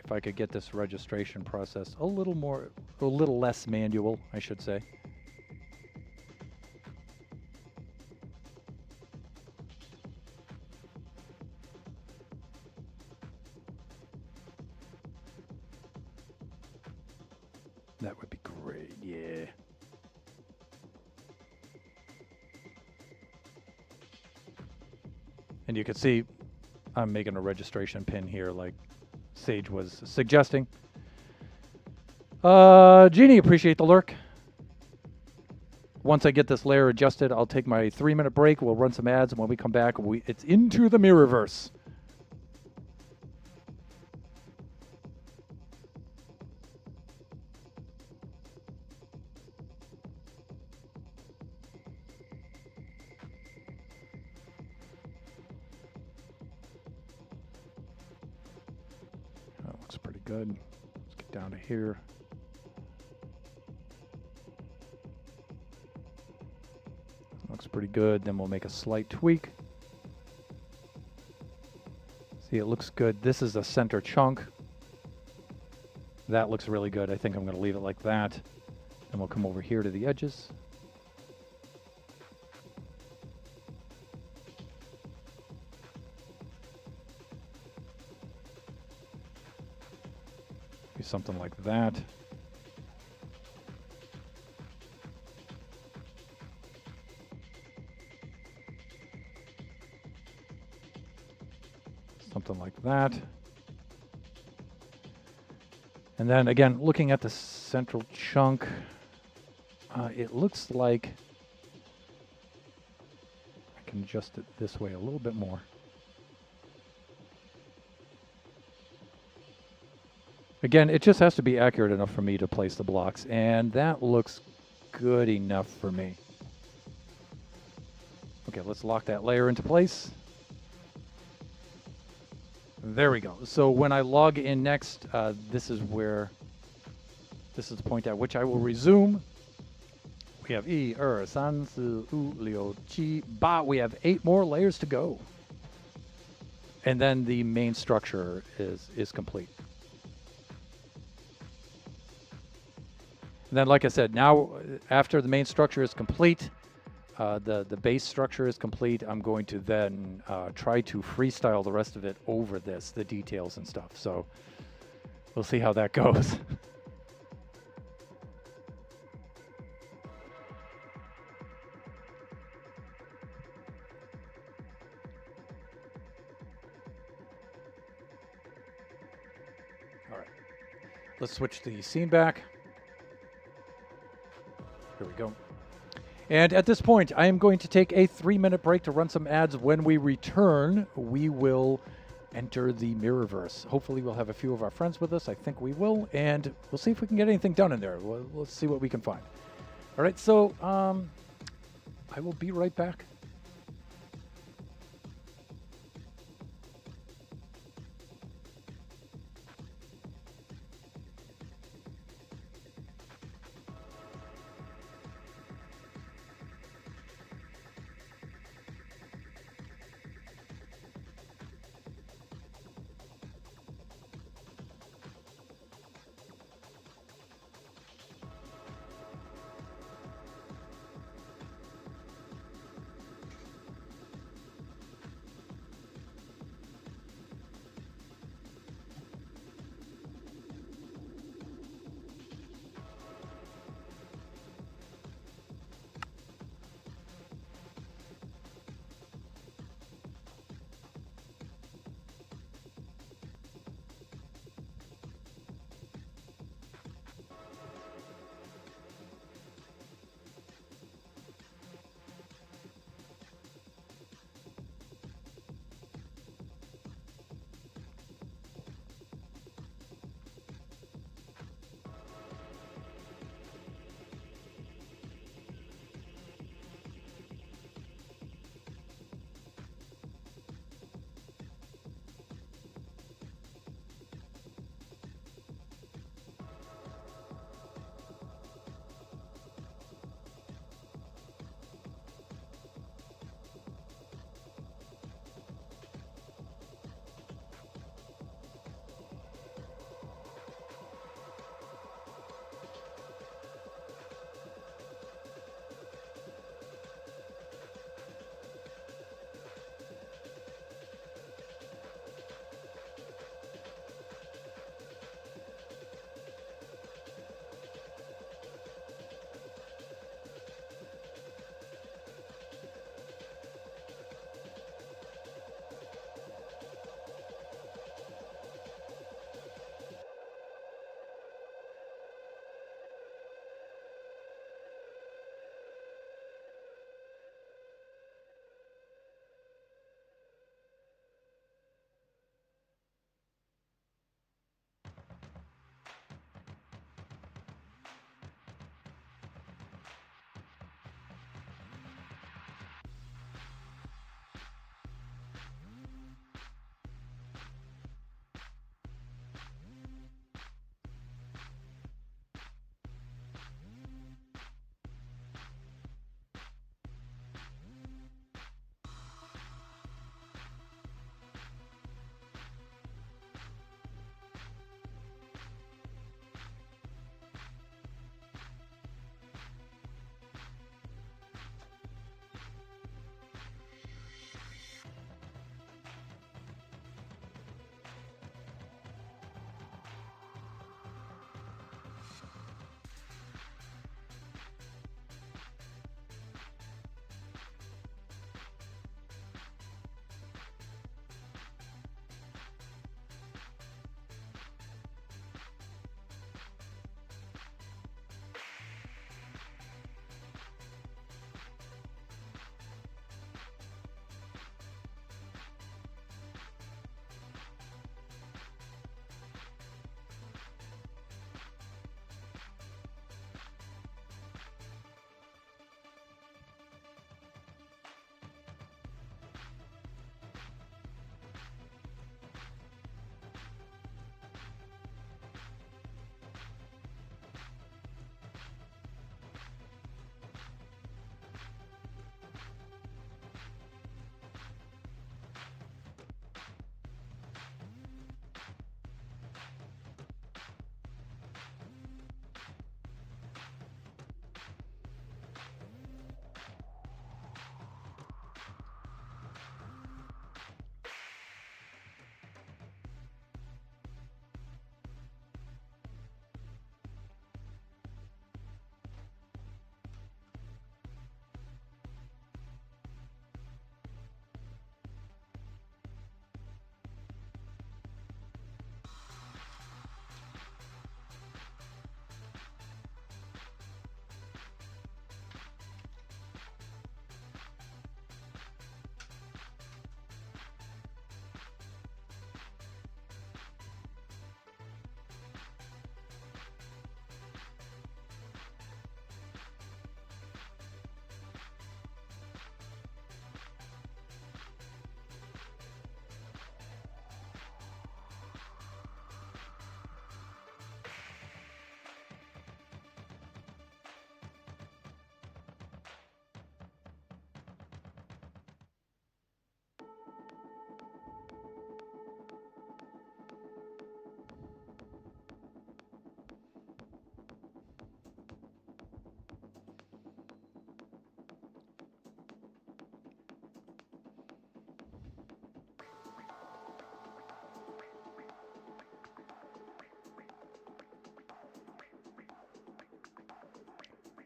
If I could get this registration process a little less manual, I should say. That would be great, yeah. And you can see I'm making a registration pin here like Sage was suggesting. Jeannie, appreciate the lurk. Once I get this layer adjusted, I'll take my 3-minute break. We'll run some ads, and when we come back, it's into the Mirrorverse. That looks pretty good. Let's get down to here. Looks pretty good. Then we'll make a slight tweak. See, it looks good. This is the center chunk. That looks really good. I think I'm going to leave it like that. Then we'll come over here to the edges. Do something like that. Something like that. And then again, looking at the central chunk, it looks like I can adjust it this way a little bit more. Again, it just has to be accurate enough for me to place the blocks, and that looks good enough for me. Okay, let's lock that layer into place. There we go. So when I log in next, this is the point at which I will resume We have 1、2、3、4、5、6、7、8. We have 8 more layers to go. And then the main structure is complete. And then, like I said, now after the main structure is complete, the base structure is complete, I'm going to then try to freestyle the rest of it over this, the details and stuff. So we'll see how that goes. All right, let's switch the scene back. Here we go. And at this point, I am going to take a 3-minute break to run some ads. When we return, we will enter the Mirrorverse. Hopefully, we'll have a few of our friends with us. I think we will. And we'll see if we can get anything done in there. Let's see what we can find. All right, so I will be right back.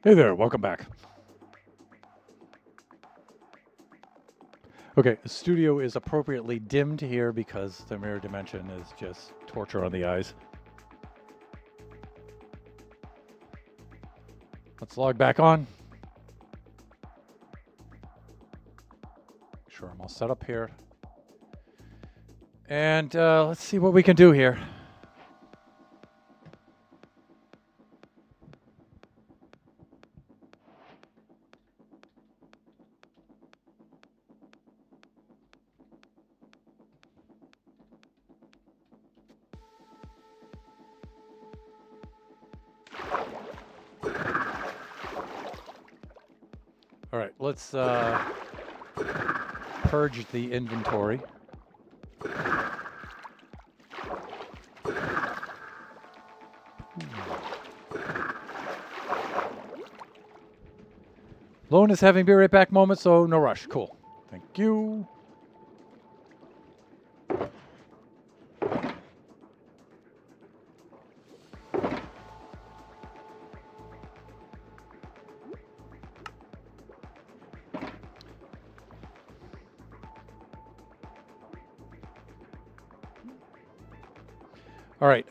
Hey there, welcome back. Okay, the studio is appropriately dimmed here because the mirror dimension is just torture on the eyes. Let's log back on. Sure, I'm all set up here. And let's see what we can do here. All right, let's purge the inventory. Lone is having be right back moment, so no rush. Cool. Thank you. All right,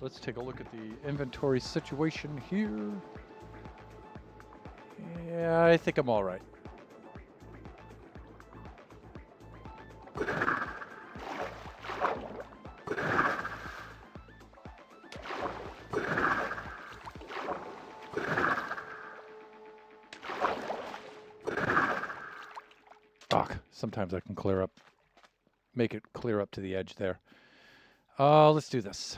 let's take a look at the inventory situation here. Yeah, I think I'm all right. Sometimes I can make it clear up to the edge there. Let's do this.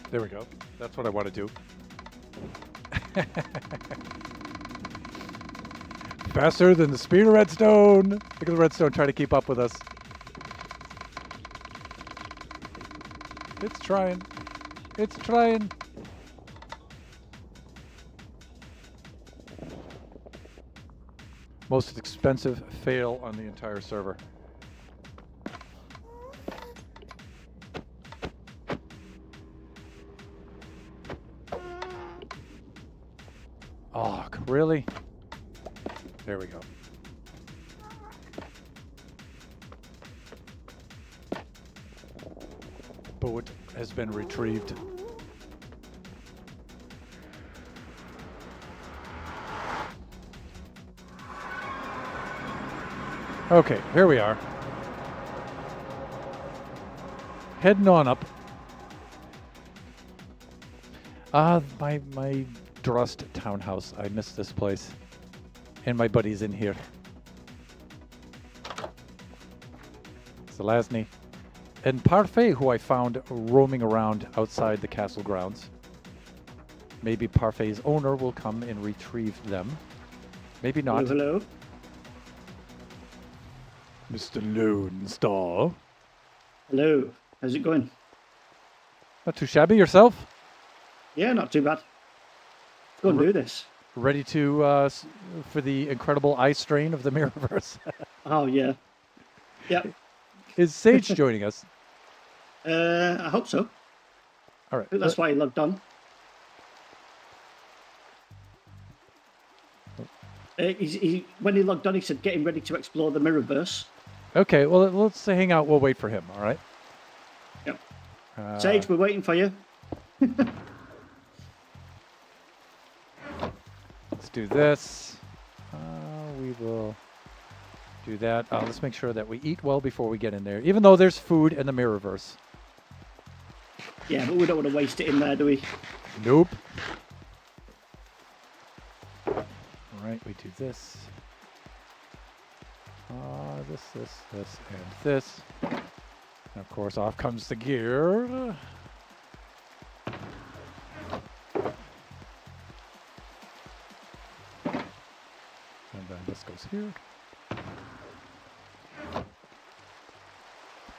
There we go. That's what I want to do. Faster than the speed of redstone. Look at the redstone trying to keep up with us. It's trying. It's trying. Most expensive fail on the entire server. Oh, really? There we go. Boat has been retrieved. Okay, here we are. Heading on up. My Drust townhouse. I miss this place. And my buddy's in here. Zelazny. And Parfait, who I found roaming around outside the castle grounds. Maybe Parfait's owner will come and retrieve them. Maybe not.
Hello.
Mr. Lone Star.
Hello. How's it going?
Not too shabby. Yourself?
Yeah, not too bad. Let's go and do this.
Ready to for the incredible eye strain of the Mirrorverse?
Oh, yeah. Yeah.
Is Sage joining us?
I hope so.
All right.
That's why he logged on. When he logged on, he said, getting ready to explore the Mirrorverse.
Okay, well, let's hang out. We'll wait for him, all right?
Yep. Sage, we're waiting for you.
Let's do this. We will do that. Let's make sure that we eat well before we get in there, even though there's food in the Mirrorverse.
Yeah, but we don't want to waste it in there, do we?
Nope. All right, we do this. This, and this. And of course, off comes the gear. And then this goes here.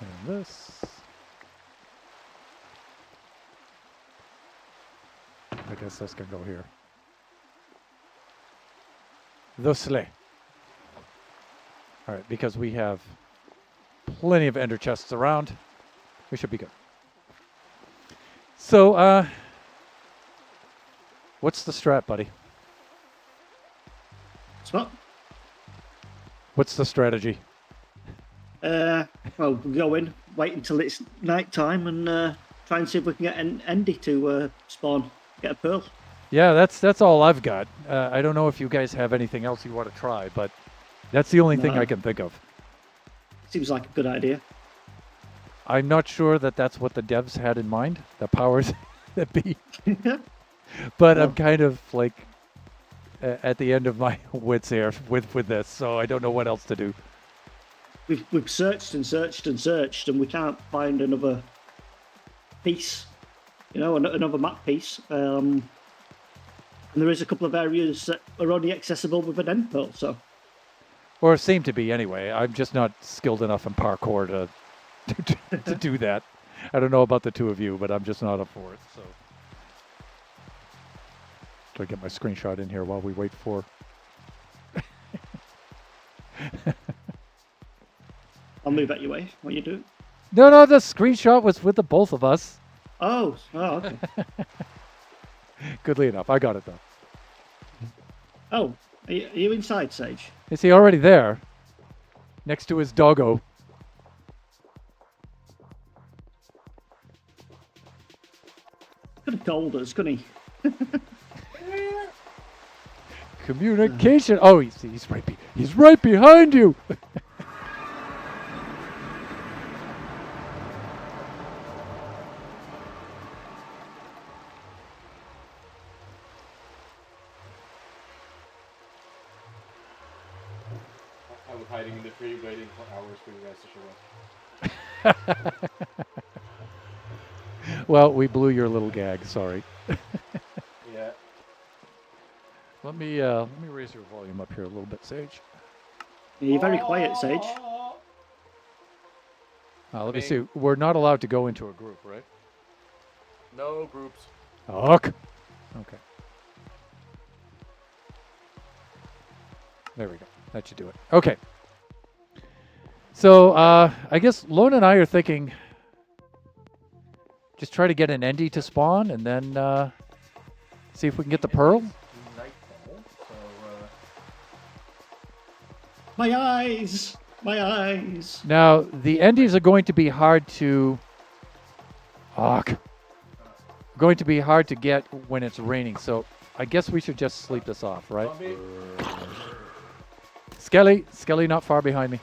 And this. I guess this can go here. Thusly. All right, because we have plenty of ender chests around, we should be good. So, what's the strat, buddy?
What?
What's the strategy?
Well, we'll go in, wait until it's night time, and try and see if we can get an Endy to spawn, get a pearl.
Yeah, that's all I've got. I don't know if you guys have anything else you want to try, but that's the only thing
No.
I can think of.
Seems like a good idea.
I'm not sure that that's what the devs had in mind, the powers that be. But I'm kind of like at the end of my wits here with this, so I don't know what else to do.
We've searched and searched and searched, and we can't find another piece. You know, another map piece. And there is a couple of areas that are only accessible with an end pearl, so.
Or seem to be anyway. I'm just not skilled enough in parkour to do that. I don't know about the two of you, but I'm just not up for it. So, try to get my screenshot in here while we wait for.
I'll move out your way while you do it.
No, the screenshot was with the both of us.
Oh, okay.
Goodly enough, I got it though.
Oh, are you inside, Sage?
Is he already there? Next to his doggo.
Could have told us, couldn't he?
Communication. Oh, he's right behind you.
I was hiding in the tree waiting for hours for you guys to show up.
Well, we blew your little gag. Sorry.
Yeah.
Let me raise your volume up here a little bit, Sage.
You're very quiet, Sage.
Let me see. We're not allowed to go into a group, right?
No groups.
Okay. There we go. That should do it. Okay. So I guess Lone and I are thinking just try to get an Endy to spawn and then see if we can get the pearl.
Nightfall, so
My eyes! My eyes!
Now, the Endies are going to be hard to... going to be hard to get when it's raining, so I guess we should just sleep this off, right?
zombie.
Skelly not far behind me.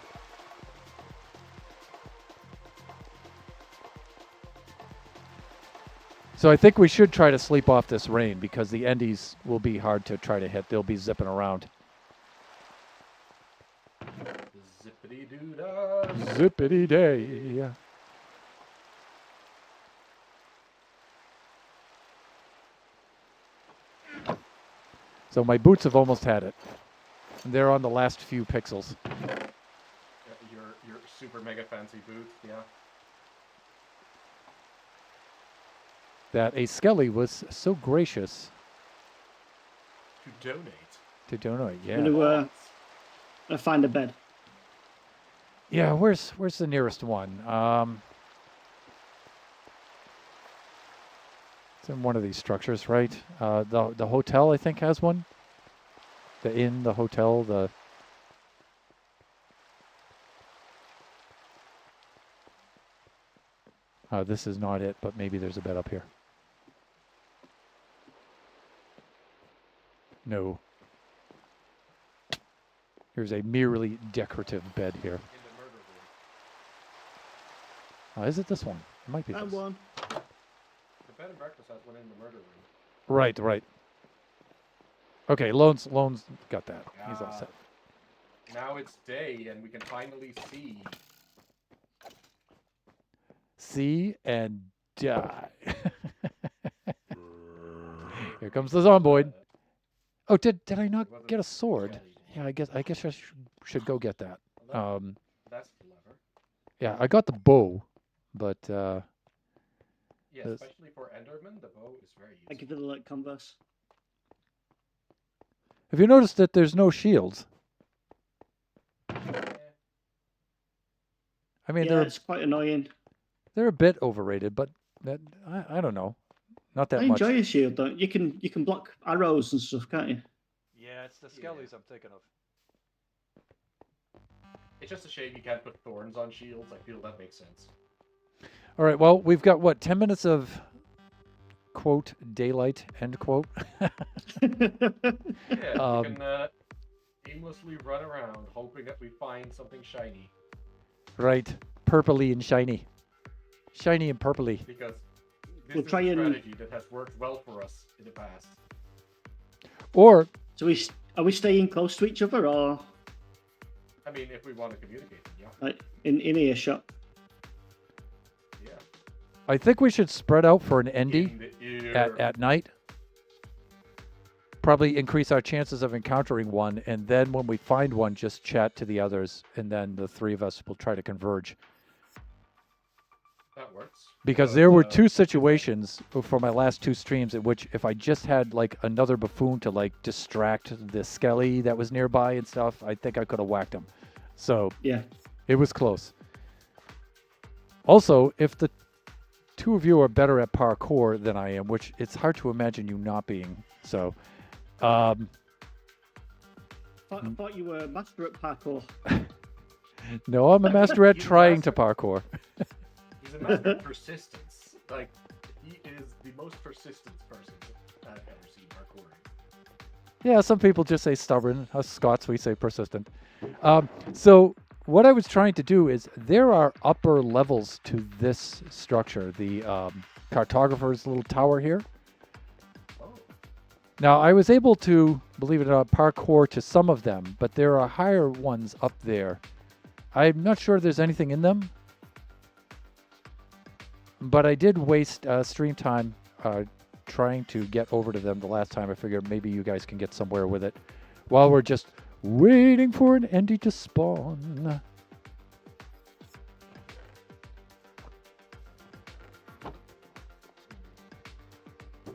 So I think we should try to sleep off this rain because the Endies will be hard to try to hit. They'll be zipping around.
Zippity doo dah.
Zippity day. So my boots have almost had it. And they're on the last few pixels.
Your super mega fancy boots, yeah.
That a Skelly was so gracious
To donate.
to donate. Yeah.
I'm gonna find a bed.
Yeah, where's the nearest one? It's in one of these structures, right? The hotel, I think, has one. The inn, the hotel, the... this is not it, but maybe there's a bed up here. No. Here's a merely decorative bed here.
In the murder room.
Is it this one? It might be
That
this.
one.
The bed and breakfast has one in the murder room.
Right. Okay, Lone's got that. He's all set.
Now it's day and we can finally see.
see and die. Here comes the zomboid. Oh, did I not get a sword? Yeah, I guess I should go get that.
That's clever.
Yeah, I got the bow, but
Yeah,
This-
especially for Enderman, the bow is very
I
useful.
give it a like converse.
have you noticed that there's no shields? I mean,
Yeah, it's quite annoying.
they're a bit overrated, but that I don't know, not that
I
much.
enjoy a shield though. You can block arrows and stuff, can't you?
Yeah, it's the
skellies
I'm thinking of.
It's just a shame you can't put thorns on shields. I feel that makes sense.
All right, well, we've got what 10 minutes of quote daylight end quote.
Yeah, you can aimlessly run around hoping that we find something shiny.
Right, purpley and shiny, shiny and purpley.
Because this
We'll
is
try
a
and-
strategy that has worked well for us in the past.
Or
So are we staying close to each other or
I mean, if we want to communicate, yeah.
like in earshot?
Yeah.
I think we should spread out for an endy
In the ear.
at night. Probably increase our chances of encountering one, and then when we find one, just chat to the others, and then the three of us will try to converge.
That works.
Because there were two situations for my last two streams in which if I just had like another buffoon to like distract the skelly that was nearby and stuff, I think I could have whacked him. So
Yeah.
it was close. Also, if the two of you are better at parkour than I am, which it's hard to imagine you not being, so
I thought you were a master at parkour.
no, I'm a master at
He's a
trying to
master.
parkour.
He's a master of persistence. Like, he is the most persistent person I've ever seen parkouring.
Yeah, some people just say stubborn. Us Scots, we say persistent. So what I was trying to do is there are upper levels to this structure, the cartographer's little tower here.
Oh,
Now, I was able to, believe it or not, parkour to some of them, but there are higher ones up there. I'm not sure there's anything in them, but I did waste stream time trying to get over to them the last time. I figured maybe you guys can get somewhere with it while we're just waiting for an endy to spawn.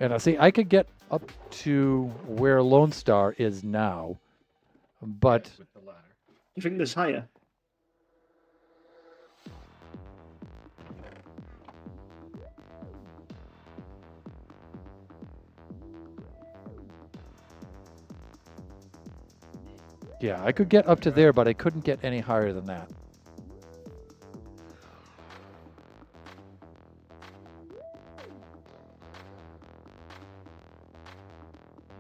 And I see I could get up to where Lone Star is now, but
yes, with the ladder.
You think there's higher?
yeah, I could get up to there, but I couldn't get any higher than that.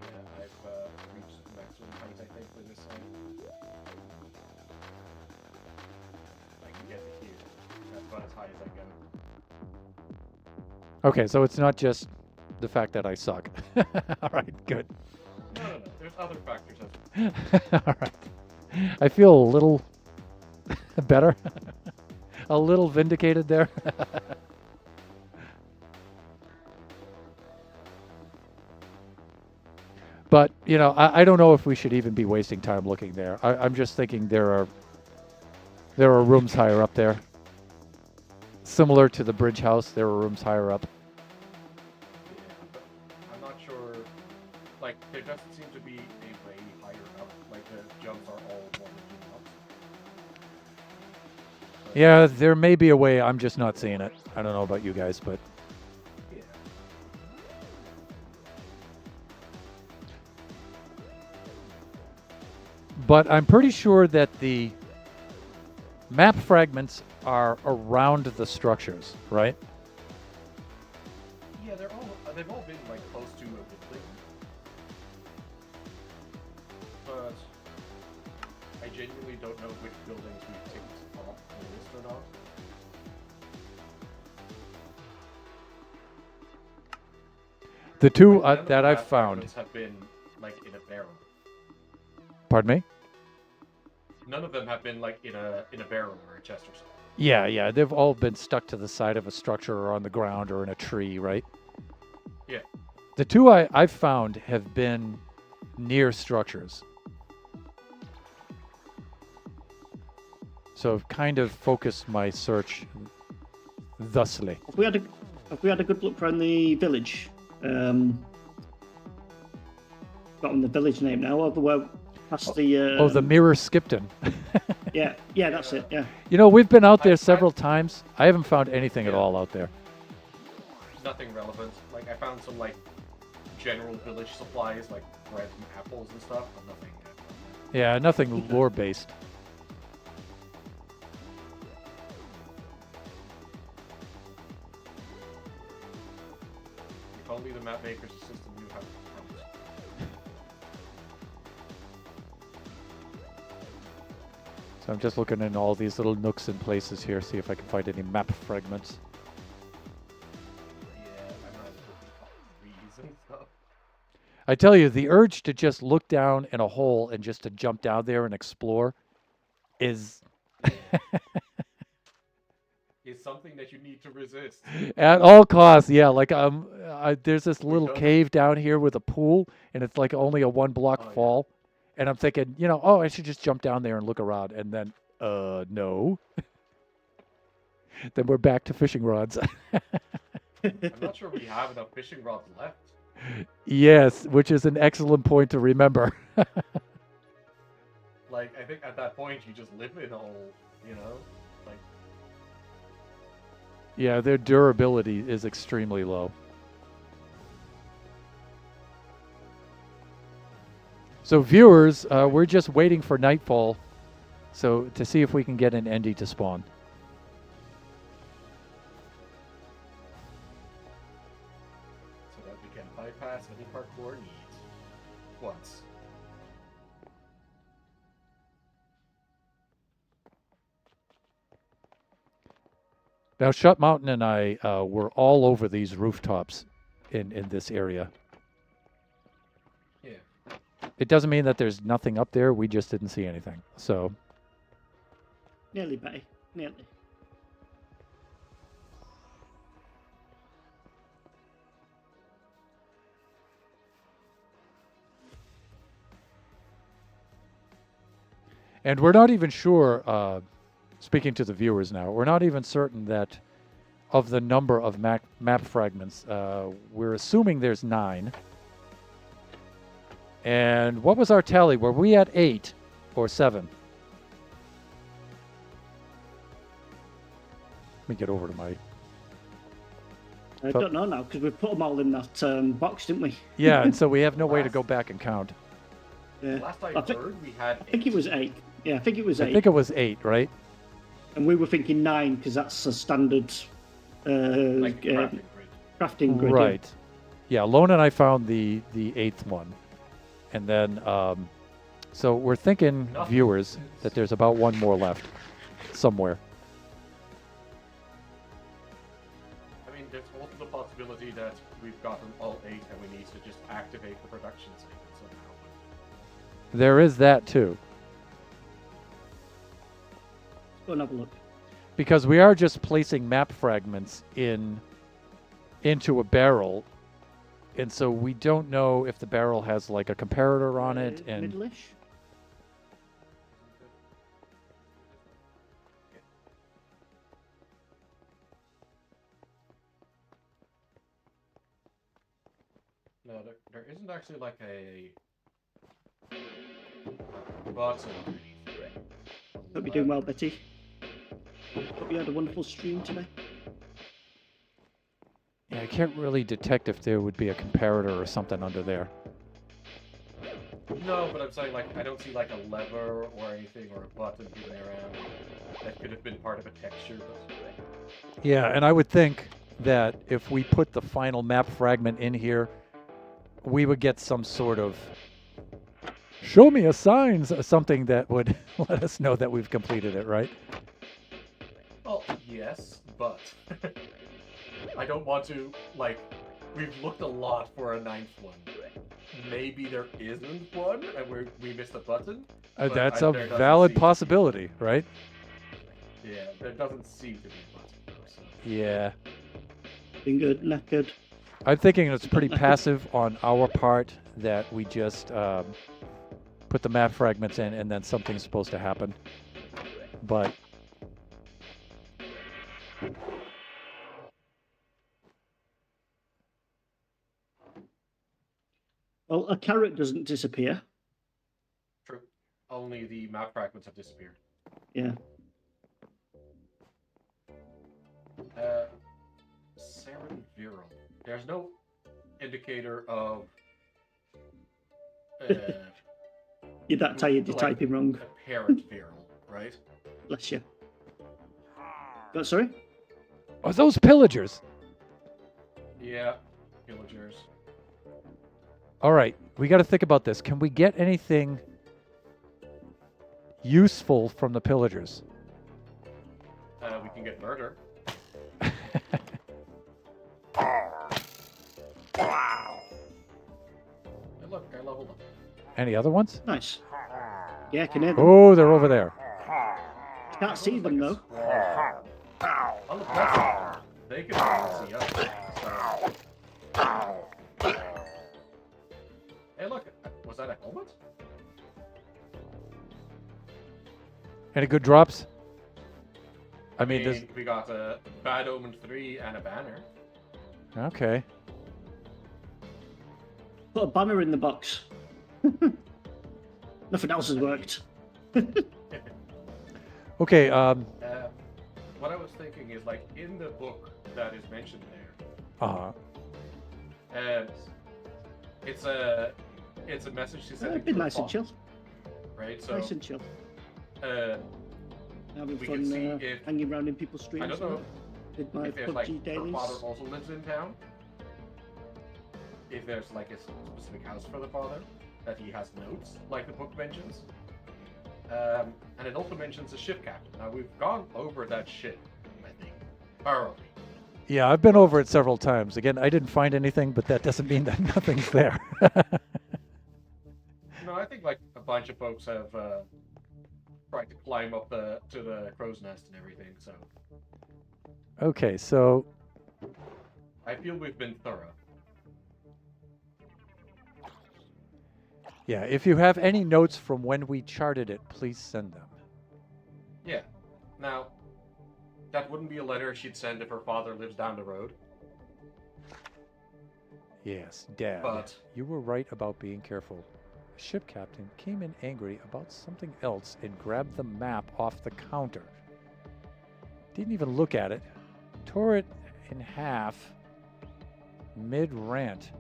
Yeah, I've reached maximum height, I think, for this side. I can get to here. That's about as high as I go.
Okay, so it's not just the fact that I suck. All right, good.
No. There's other factors as well.
All right. I feel a little better. A little vindicated there. But, you know, I don't know if we should even be wasting time looking there. I'm just thinking there are rooms higher up there. Similar to the bridge house, there are rooms higher up.
Yeah, but I'm not sure. Like, there doesn't seem to be a way higher up. Like, the jumps are all 1 or 2 blocks. But,
Yeah, there may be a way. I'm just not seeing it. I don't know about you guys, but
yeah.
I'm pretty sure that the map fragments are around the structures, right?
Yeah, they've all been like close to a building. But I genuinely don't know which buildings we've ticked off the list or not.
The two
Like, none of
that
the
I've
map
found.
fragments have been like in a barrel.
Pardon me?
None of them have been like in a barrel or a chest or something.
Yeah. They've all been stuck to the side of a structure or on the ground or in a tree, right?
Yeah.
The two I've found have been near structures. So I've kind of focused my search thusly.
Have we had a good look around the village? Forgotten the village name now. Over where past the.
Oh, the Mirror Skipton.
Yeah, that's it. Yeah.
You know, we've been out there several times. I haven't found anything at all out there.
Nothing relevant. Like I found some like general village supplies, like bread and apples and stuff, but nothing.
Yeah, nothing lore based.
If only the map maker's system knew how to count.
So I'm just looking in all these little nooks and places here, see if I can find any map fragments.
Yeah, I'm not looking for reasons. So.
I tell you, the urge to just look down in a hole and just to jump down there and explore is
Is something that you need to resist.
at all costs. Yeah, like there's this little
done
cave down here with a pool, and it's like only a 1 block
Oh, yeah.
fall. And I'm thinking, you know, oh, I should just jump down there and look around. And then, no. Then we're back to fishing rods.
I'm not sure we have enough fishing rods left.
Yes, which is an excellent point to remember.
Like, I think at that point you just live in a hole, you know? Like,
Yeah, their durability is extremely low. So viewers, we're just waiting for nightfall, so to see if we can get an Endy to spawn.
so that we can bypass any parkour needs. Once.
Now, Shut Mountain and I were all over these rooftops in this area.
Yeah.
It doesn't mean that there's nothing up there. We just didn't see anything. So,
Nearly, Betty. Nearly.
and we're not even sure, speaking to the viewers now, we're not even certain that of the number of map fragments. We're assuming there's 9. And what was our tally? Were we at 8 or 7? Let me get over to my...
I don't know now because we put them all in that box, didn't we?
Yeah, and so we have no way to go back and count.
Yeah.
Last I
I think-
heard, we had
I think it was 8. Yeah, I think it was 8.
I think it was 8, right?
And we were thinking 9 because that's a standard
like crafting grid.
crafting grid.
Right. Yeah, Lone and I found the 8th one. And then, so we're thinking,
Nothing.
viewers, that there's about 1 more left somewhere.
I mean, there's also the possibility that we've gotten all 8 and we need to just activate the production cycle somehow.
There is that too.
Go and have a look.
Because we are just placing map fragments into a barrel. And so we don't know if the barrel has like a comparator on it. And
Middle-ish?
No, there isn't actually like a button underneath.
Hope you're doing well, Betty. Hope you had a wonderful stream today.
yeah, I can't really detect if there would be a comparator or something under there.
No, but I'm saying like I don't see like a lever or anything or a button moving around that could have been part of a texture. But
Yeah, and I would think that if we put the final map fragment in here, we would get some sort of show me a sign, something that would let us know that we've completed it, right?
well, yes, but I don't want to like. We've looked a lot for a 9th one. Maybe there isn't one, and we missed a button. but
That's
there
a
doesn't
valid
seem to be.
possibility, right?
Yeah, there doesn't seem to be much of those.
Yeah.
Been good, knackered.
I'm thinking it's pretty passive on our part that we just put the map fragments in and then something's supposed to happen. But
Well, a carrot doesn't disappear.
True. Only the map fragments have disappeared.
Yeah.
Saren Viral. There's no indicator of
You're that tired, you're
like,
typing wrong.
apparent viral, right?
Bless you. Sorry?
are those pillagers?
Yeah, villagers.
All right, we got to think about this. Can we get anything useful from the pillagers?
We can get murder. Hey, look, I leveled up.
Any other ones?
Nice. Yeah, I can hear them.
Oh, they're over there.
Can't see them though.
On the plus side, they can see us. So. Hey, look, was that a helmet?
Any good drops? I mean, does...
we got a Bad Omen 3 and a banner.
Okay.
Put a banner in the box. Nothing else has worked.
Okay,
What I was thinking is, like, in the book that is mentioned there, it's a message to send.
It'd be nice and chill.
Right, so
Nice and chill. Having
we can see
fun
if
hanging around in people's
I
streams.
don't know
Did my
if there's like
PUBG
her
dailies.
father also lives in town. If there's like a specific house for the father that he has notes, like the book mentions. And it also mentions a ship captain. Now we've gone over that ship, I think, thoroughly.
yeah, I've been over it several times. Again, I didn't find anything, but that doesn't mean that nothing's there.
No, I think like a bunch of folks have tried to climb up to the crow's nest and everything. So
Okay, so
I feel we've been thorough.
yeah, if you have any notes from when we charted it, please send them.
Yeah. Now, that wouldn't be a letter she'd send if her father lives down the road.
Yes, Dad,
But
you were right about being careful. The ship captain came in angry about something else and grabbed the map off the counter. Didn't even look at it. Tore it in half mid-rant.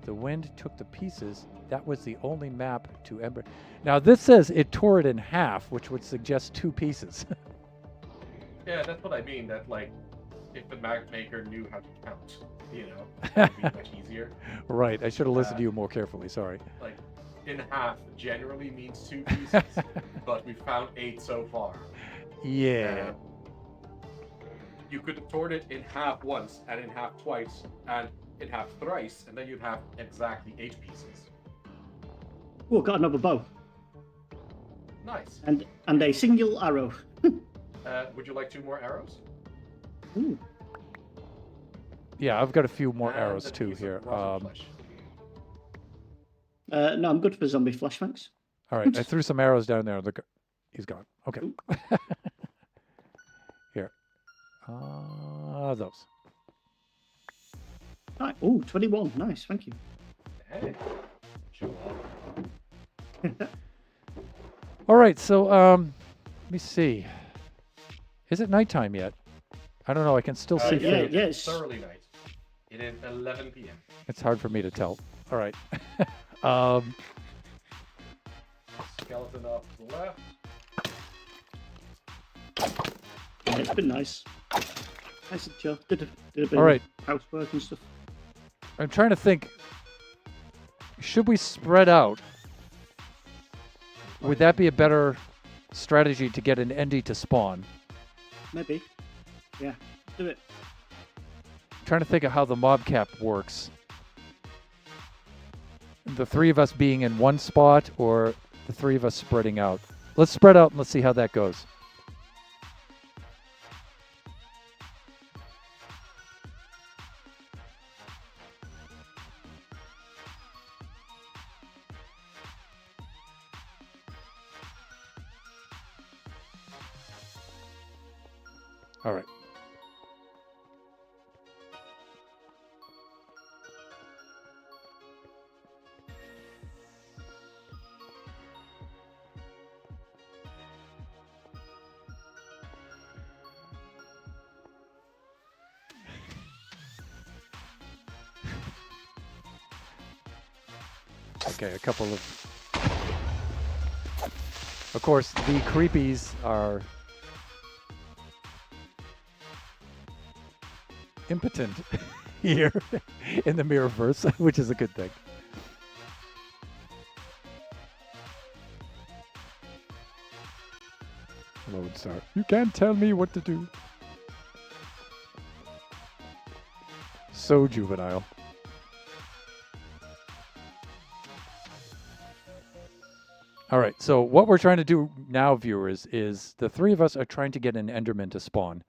The wind took the pieces. That was the only map to ever... Now this says it tore it in half, which would suggest 2 pieces.
yeah, that's what I mean. That like, if the map maker knew how to count, you know, it'd be much easier.
Right, I should have listened to you more carefully, sorry.
Like, in half generally means 2 pieces, but we found 8 so far.
Yeah.
You could have torn it in half once, and in half twice, and in half thrice, and then you'd have exactly 8 pieces.
Oh, got another bow.
Nice.
And a single arrow.
Would you like 2 more arrows?
Ooh.
Yeah, I've got a few more
And
arrows
a
too
piece of
here.
rotten flesh.
No, I'm good for zombie flesh, thanks.
All right, I threw some arrows down there. Look, he's gone. Okay. Here. Those.
Right. Oh, 21. Nice, thank you.
Hey. Show off.
All right, so let me see. Is it nighttime yet? I don't know. I can still see.
yeah,
fade.
yeah.
It's thoroughly night. It is 11 p.m.
It's hard for me to tell. All right.
Skeleton off to the left.
Yeah, it's been nice. Nice and chill. Did a bit
All right.
of housework and stuff.
I'm trying to think. Should we spread out? Would that be a better strategy to get an Endy to spawn?
Maybe. Yeah, do it.
Trying to think of how the mob cap works. The 3 of us being in one spot or the 3 of us spreading out. Let's spread out and let's see how that goes. All right. Okay, a couple of... Of course, the creepies are impotent here in the Mirrorverse, which is a good thing. Lone Star, you can't tell me what to do. So juvenile. All right, so what we're trying to do now, viewers, is the three of us are trying to get an Enderman to spawn.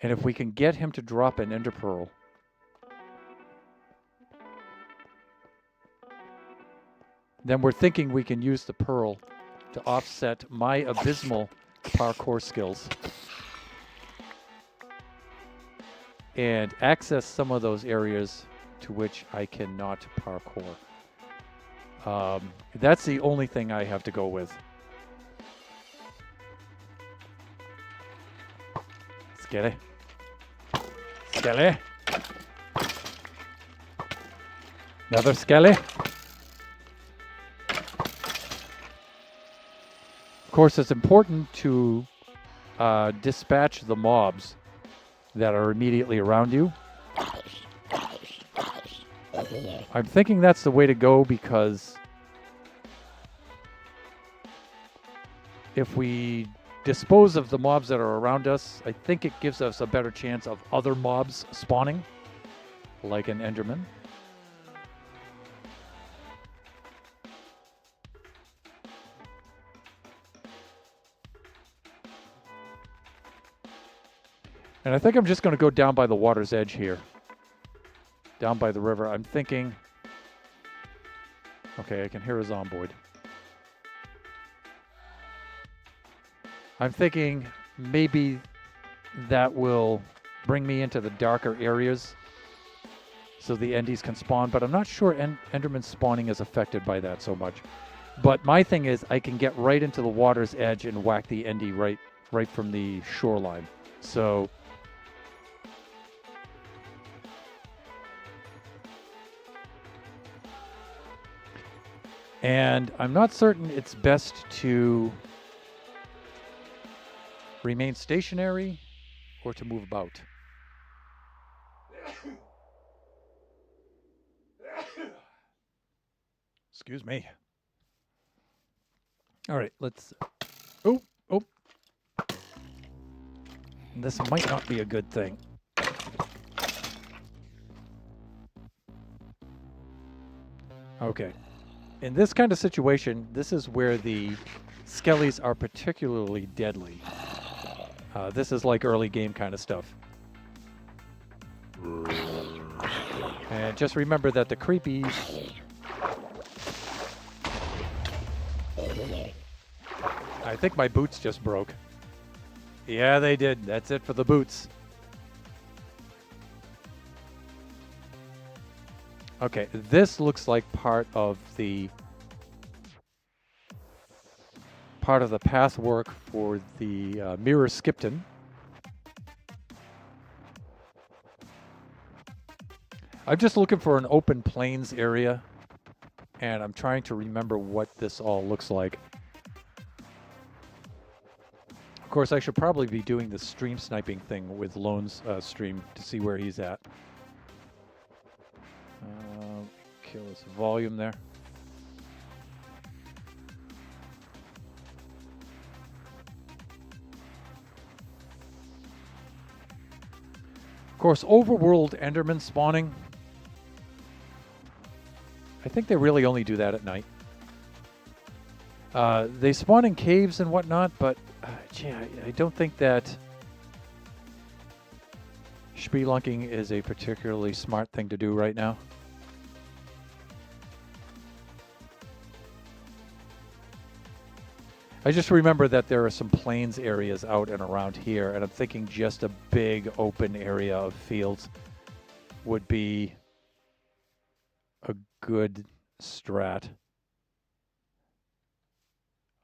And if we can get him to drop an Ender Pearl, then we're thinking we can use the Pearl to offset my abysmal parkour skills and access some of those areas to which I cannot parkour. That's the only thing I have to go with. Skelly. Skelly. Another Skelly. Of course, it's important to dispatch the mobs that are immediately around you. I'm thinking that's the way to go because if we dispose of the mobs that are around us, I think it gives us a better chance of other mobs spawning, like an Enderman. And I think I'm just going to go down by the water's edge here. Down by the river. I'm thinking... Okay, I can hear a zomboid. I'm thinking maybe that will bring me into the darker areas so the Endies can spawn, but I'm not sure Enderman spawning is affected by that so much. But my thing is I can get right into the water's edge and whack the Endie right from the shoreline. So... And I'm not certain it's best to remain stationary or to move about. Excuse me. All right, let's... Oh. This might not be a good thing. Okay. In this kind of situation, this is where the skellies are particularly deadly. This is like early game kind of stuff. And just remember that the creepies... I think my boots just broke. Yeah, they did. That's it for the boots. Okay, this looks like part of the path work for the Mirror Skipton. I'm just looking for an open plains area, and I'm trying to remember what this all looks like. Of course, I should probably be doing the stream sniping thing with Lone's stream to see where he's at. Kill his volume there. Of course, overworld Enderman spawning. I think they really only do that at night. They spawn in caves and whatnot, but gee, I don't think that spelunking is a particularly smart thing to do right now. I just remember that there are some plains areas out and around here, and I'm thinking just a big open area of fields would be a good strat.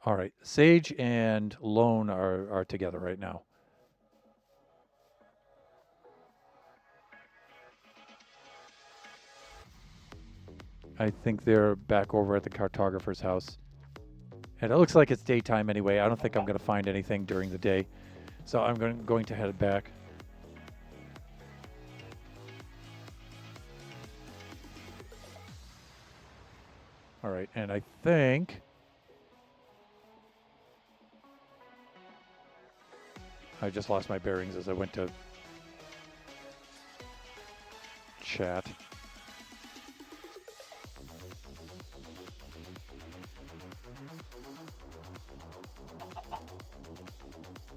All right, Sage and Lone are together right now. I think they're back over at the cartographer's house. And it looks like it's daytime anyway. I don't think I'm going to find anything during the day. So I'm going to head back. All right, and I think I just lost my bearings as I went to chat.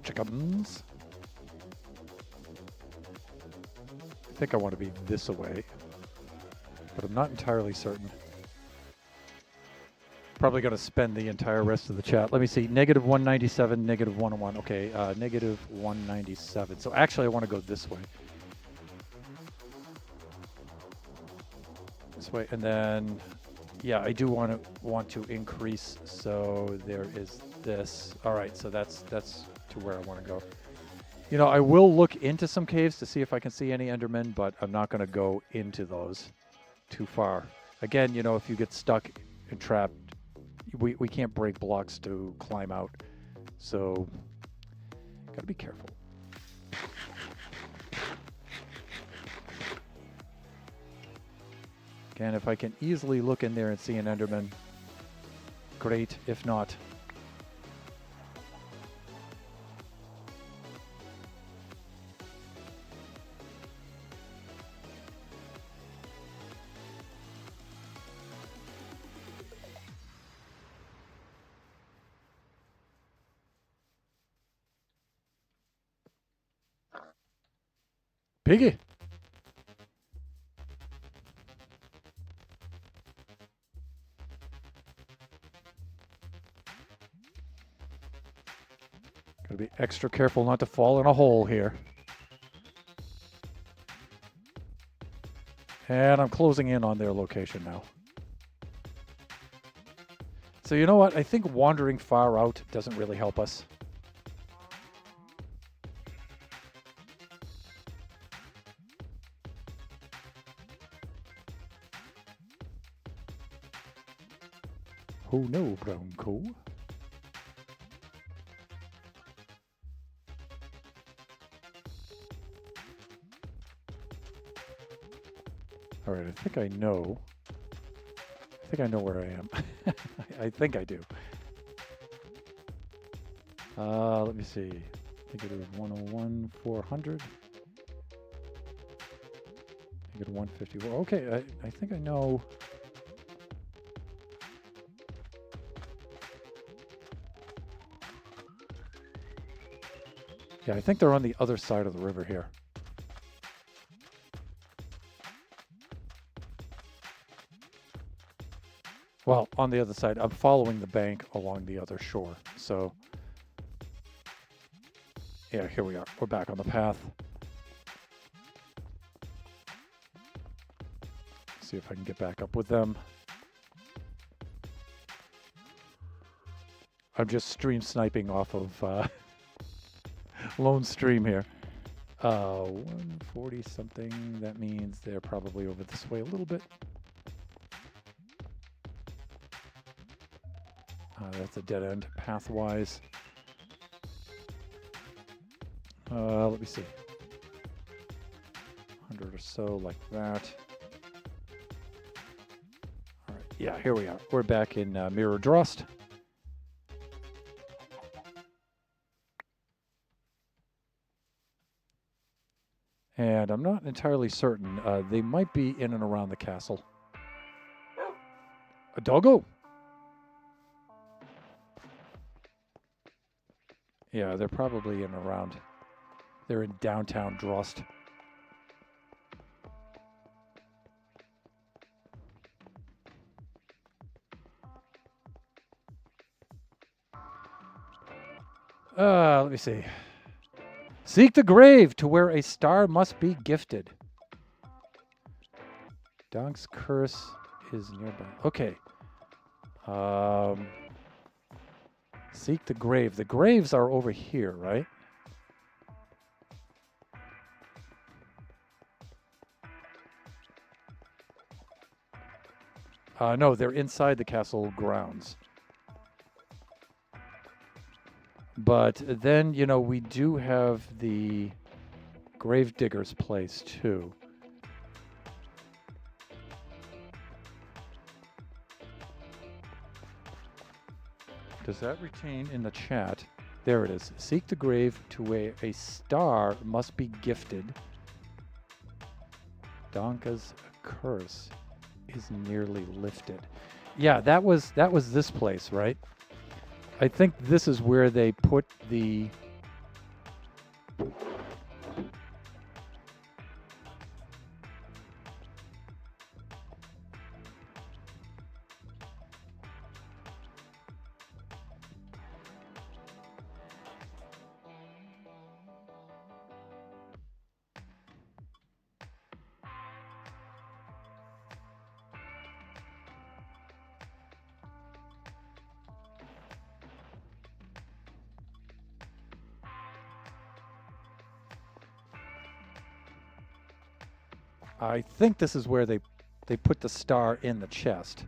Chickens. I think I want to be this way, but I'm not entirely certain. Probably going to spend the entire rest of the chat. Let me see. Negative 197, negative 101. Okay, negative 197. So actually, I want to go this way. This way, and then, yeah, I do want to increase. So there is this. All right, so that's to where I want to go. You know, I will look into some caves to see if I can see any Endermen, but I'm not going to go into those too far. Again, you know, if you get stuck and trapped, we can't break blocks to climb out. So, gotta be careful. Again, if I can easily look in there and see an Enderman, great. If not, Piggy! Gotta be extra careful not to fall in a hole here. And I'm closing in on their location now. So you know what? I think wandering far out doesn't really help us. Oh no, brown coal. All right, I think I know where I am. I think I do. Let me see. I think it was 101, 400. I think it 154. Okay, I think I know. Yeah, I think they're on the other side of the river here. Well, on the other side. I'm following the bank along the other shore. So, yeah, here we are. We're back on the path. See if I can get back up with them. I'm just stream sniping off of Lone Stream here. 140 something. That means they're probably over this way a little bit. That's a dead end path-wise. Let me see. 100 or so like that. All right. Yeah, here we are. We're back in Mirror Drost. And I'm not entirely certain. They might be in and around the castle. A doggo! Yeah, they're probably in and around. They're in downtown Drost. Let me see. Seek the grave to where a star must be gifted. Donk's curse is nearby. Okay. Seek the grave. The graves are over here, right? No, they're inside the castle grounds. But then, you know, we do have the gravedigger's place, too. Does that retain in the chat? There it is. Seek the grave to where a star must be gifted. Donka's curse is nearly lifted. Yeah, that was this place, right? I think this is where they put the I think this is where they put the star in the chest.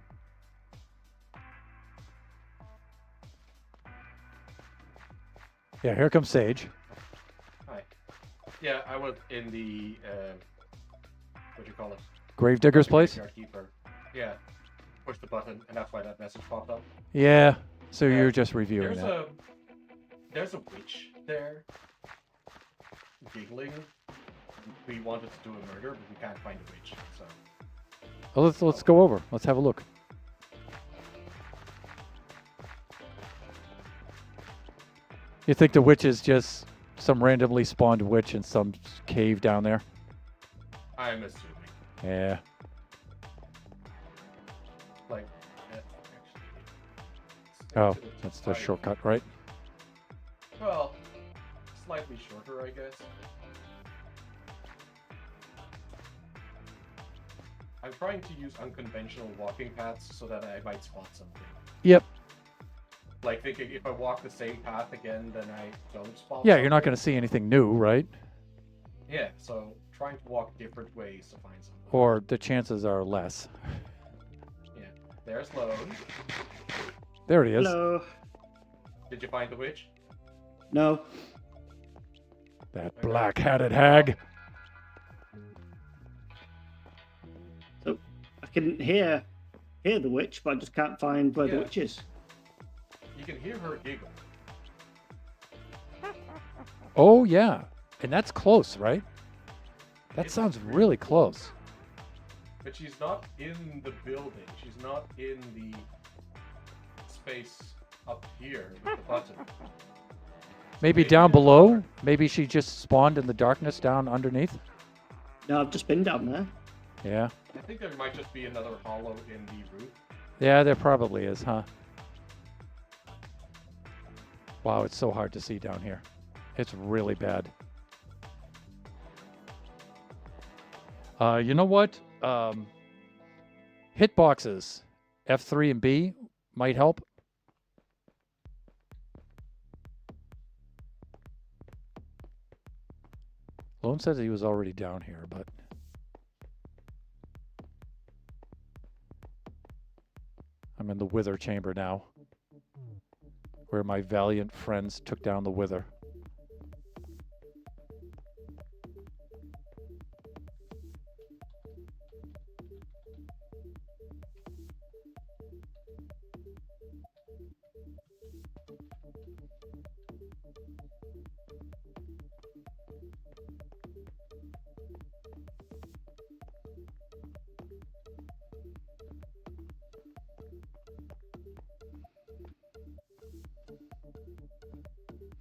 Yeah, here comes Sage.
Hi. Yeah, I was in the what do you call it?
Gravedigger's place?
Graveyard Keeper. Yeah. Push the button, and that's why that message popped up.
Yeah. So
Yeah.
you're just reviewing that.
There's a witch there, giggling. We wanted to do a murder, but we can't find a witch. So.
Well, let's go over. Let's have a look. You think the witch is just some randomly spawned witch in some cave down there?
I'm assuming.
Yeah.
Like,
Oh, that's the shortcut, right?
Well, slightly shorter, I guess. I'm trying to use unconventional walking paths so that I might spot something.
Yep.
Like thinking if I walk the same path again, then I don't spot
Yeah, you're not
something.
going to see anything new, right?
Yeah, so trying to walk different ways to find something.
Or the chances are less.
Yeah, there's Lone.
There he is.
Hello.
Did you find the witch?
No.
That black-hatted hag.
So I can hear the witch, but I just can't find where the
Yeah.
witch is.
You can hear her giggle.
Oh, yeah. And that's close, right? That
It's
sounds
really
really close.
But she's not in the building. She's not in the space up here with the button.
Maybe
Maybe
down
there's
below?
another-
Maybe she just spawned in the darkness down underneath?
No, I've just been down there.
Yeah.
I think there might just be another hollow in the roof.
Yeah, there probably is, huh? Wow, it's so hard to see down here. It's really bad. You know what? Hitboxes, F3 and B might help. Lone says he was already down here, but... I'm in the Wither chamber now, where my valiant friends took down the Wither.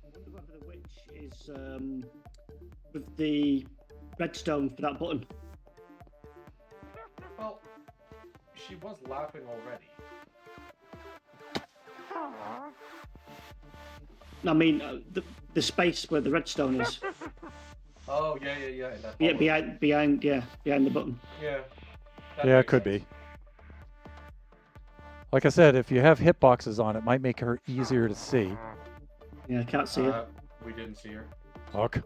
I wonder whether the witch is with the redstone for that button.
Well, she was laughing already.
I mean, the space where the redstone is.
Oh, yeah. In that
Yeah,
hollow.
behind the button.
Yeah. That
Yeah, it
makes
could
sense.
be. Like I said, if you have hitboxes on, it might make her easier to see.
Yeah, I can't see it.
We didn't see her.
Ok.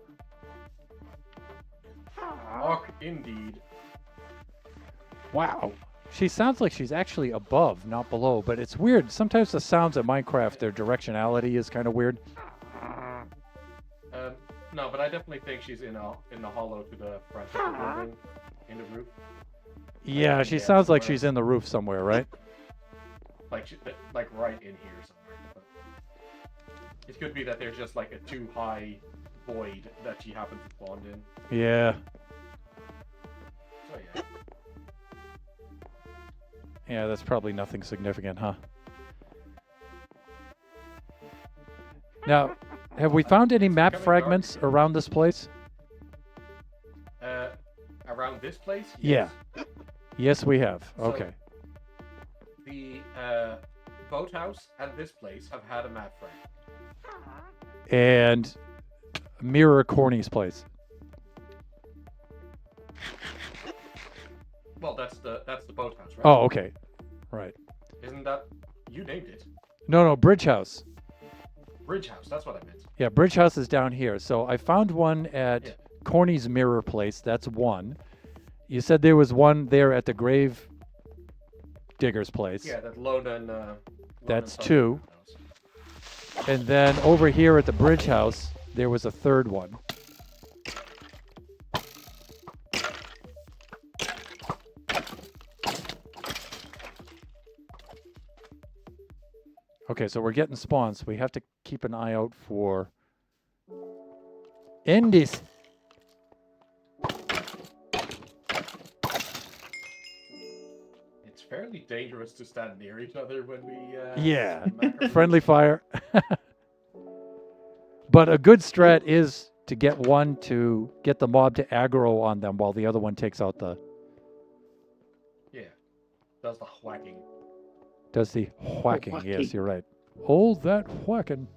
Och, indeed.
Wow. She sounds like she's actually above, not below, but it's weird. Sometimes the sounds of Minecraft, their directionality is kind of weird.
No, but I definitely think she's in the hollow to the front of the building, in the roof.
Yeah, she
yeah,
sounds like
somewhere.
she's in the roof somewhere, right?
Like right in here somewhere. But it could be that there's just like a too high void that she happens to spawn in.
Yeah.
So yeah.
Yeah, that's probably nothing significant, huh? Now, have we found any map
becoming
fragments around this place?
Around this place?
Yeah.
Yes.
Yes, we have.
So-
Okay.
The boathouse and this place have had a map frag.
And Mirror Corny's place.
Well, that's the boathouse, right?
Oh, okay. Right.
Isn't that you named it?
No, Bridge House.
Bridge house. That's what I meant.
Yeah, Bridge House is down here. So I found one at
Yeah.
Corny's Mirror place. That's one. You said there was one there at the Grave Digger's place.
Yeah, that Lone and
That's
Thunder
two.
house.
And then over here at the Bridge House, there was a third one. Okay, so we're getting spawns. We have to keep an eye out for Indies.
It's fairly dangerous to stand near each other when we.
Yeah,
macro-
friendly fire. But a good strat is to get one to get the mob to aggro on them while the other one takes out the
Yeah, does the whacking.
does the whacking.
whacking.
Yes, you're right. Oh, that whacking.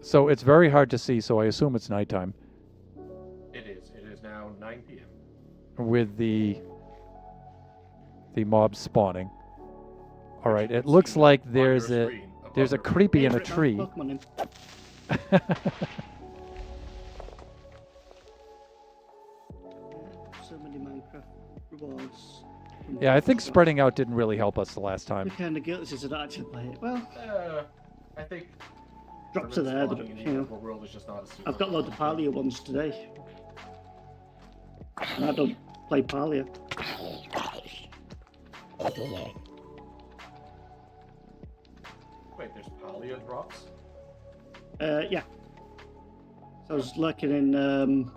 So it's very hard to see, so I assume it's nighttime
It is. It is now 9 p.m.
with the mob spawning. All right, it looks like
On your
there's a
screen, above
there's a
your-
creepy in a
Favorite
tree.
Pokemon in. So many Minecraft rewards.
Yeah, I think spreading out didn't really help us the last
The
time.
kind of guilt is I don't actually play it. Well,
I think.
drops are there.
spawning in the
You know,
overall world is just not a super
I've got loads of Parlia ones today. And I don't play Parlia.
Wait, there's Palia drops?
Yeah. So I was lurking in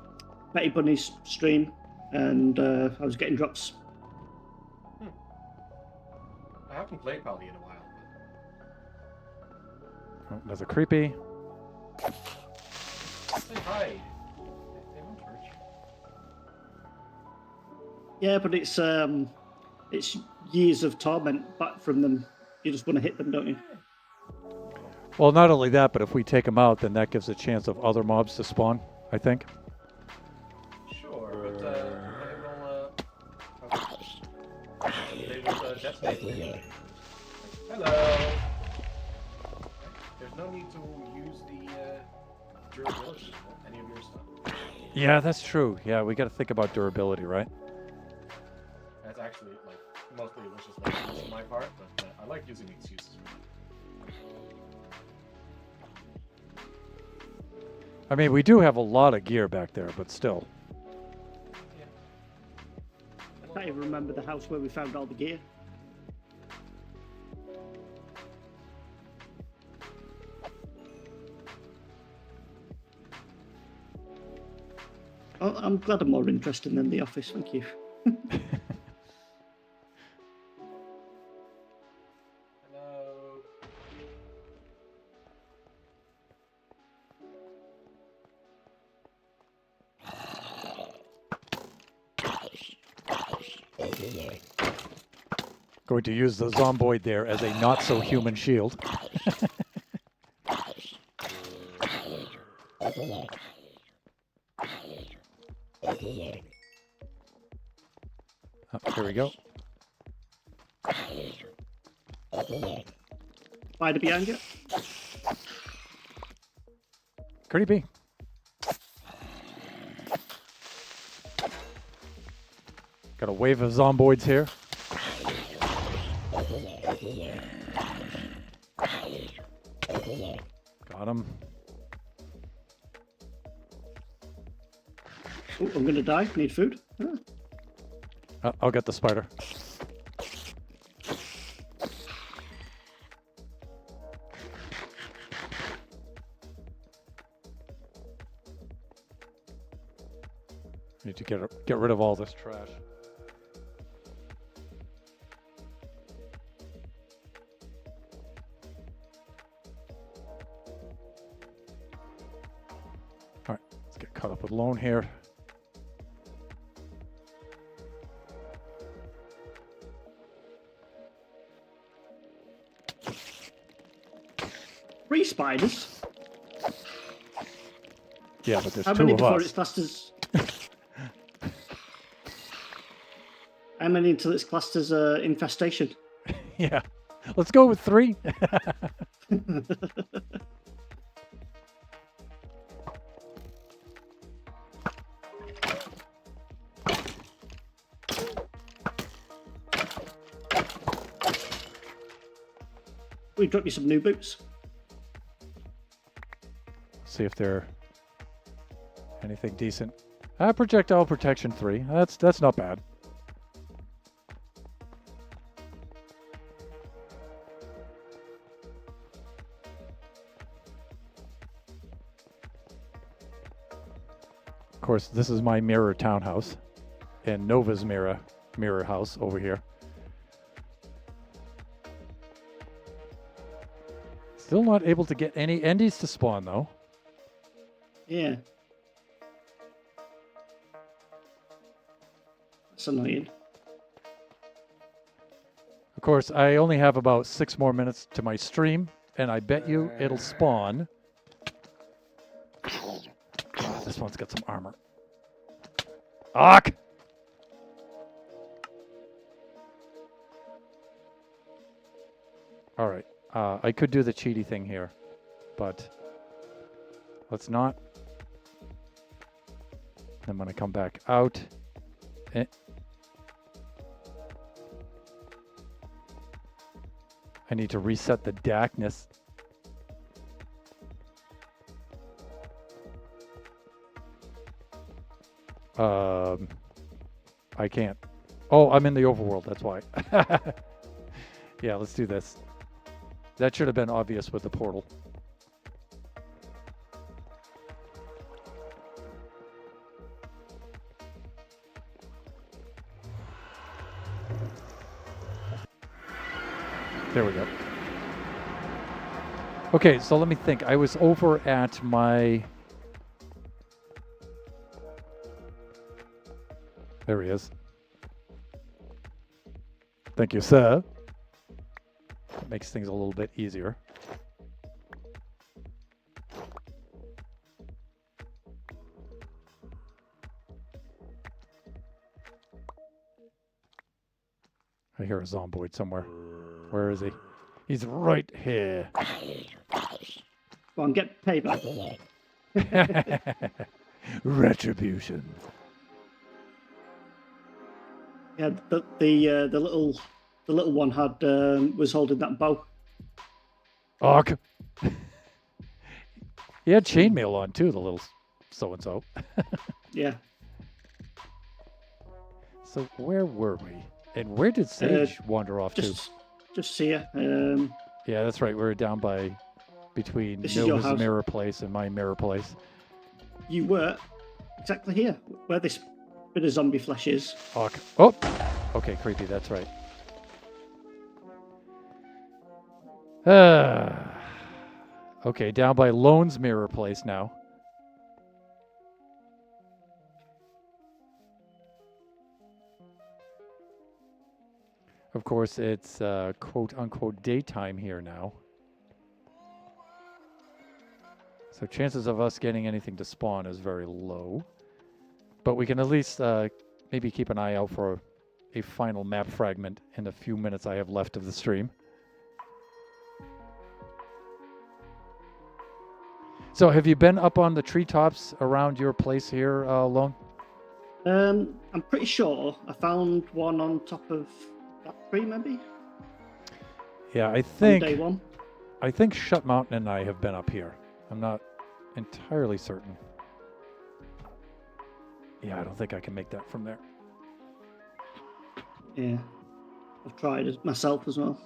Betty Bunny's stream, and I was getting drops.
I haven't played Palia in a while.
Oh, there's a creepy.
Say hi. They won't hurt you.
Yeah, but it's years of torment back from them. You just want to hit them, don't you?
Well, not only that, but if we take them out, then that gives a chance of other mobs to spawn, I think.
Sure, but they will detonate. Hello. There's no need to use the durability of any of your stuff.
Yeah, that's true. Yeah, we got to think about durability, right?
That's actually like mostly it was just like on my part, but I like using excuses.
I mean, we do have a lot of gear back there, but still.
I can't even remember the house where we found all the gear. Oh, I'm glad I'm more interesting than The Office, thank you.
Hello.
Going to use the zomboid there as a not-so-human shield. Oh, here we go.
Spider behind you.
Creepy. Got a wave of zomboids here. Got him.
Oh, I'm gonna die. Need food.
I'll get the spider. Need to get rid of all this trash. All right, let's get caught up with Lone here.
Three spiders.
Yeah, but there's
How
two
many
of
before
us.
it's classed as? How many until it's classed as infestation?
Yeah, let's go with 3.
We drop you some new boots.
See if they're anything decent. Projectile protection 3. That's not bad. Of course, this is my mirror townhouse, and Nova's mirror house over here. Still not able to get any endies to spawn though.
Yeah. That's annoying.
Of course, I only have about 6 more minutes to my stream, and I bet you it'll spawn. Oh, this one's got some armor. Ark! All right. I could do the cheaty thing here, but let's not. I'm going to come back out. I need to reset the darkness. I can't. Oh, I'm in the overworld. That's why. Yeah, let's do this. That should have been obvious with the portal. There we go. Okay, so let me think. I was over at my... There he is. Thank you, sir. That makes things a little bit easier. I hear a zomboid somewhere. Where is he? He's right here.
Go on, get payback.
Retribution.
Yeah, the little one had was holding that bow.
Ark. He had chainmail on too, the little so-and-so.
Yeah.
So where were we? And where did Sage wander off to?
Just see ya.
Yeah, that's right. We were down by between
This is your
Nova's
house.
mirror place and my mirror place.
You were exactly here, where this bit of zombie flesh is.
Ark. Oh! Okay, creepy. That's right. Okay, down by Lone's mirror place now. Of course, it's quote-unquote daytime here now. So chances of us getting anything to spawn is very low. But we can at least maybe keep an eye out for a final map fragment in the few minutes I have left of the stream. So have you been up on the treetops around your place here, Lone?
I'm pretty sure I found one on top of that tree, maybe?
Yeah, I
On
think
day one.
I think Shut Mountain and I have been up here. I'm not entirely certain. Yeah, I don't think I can make that from there.
Yeah. I've tried it myself as well.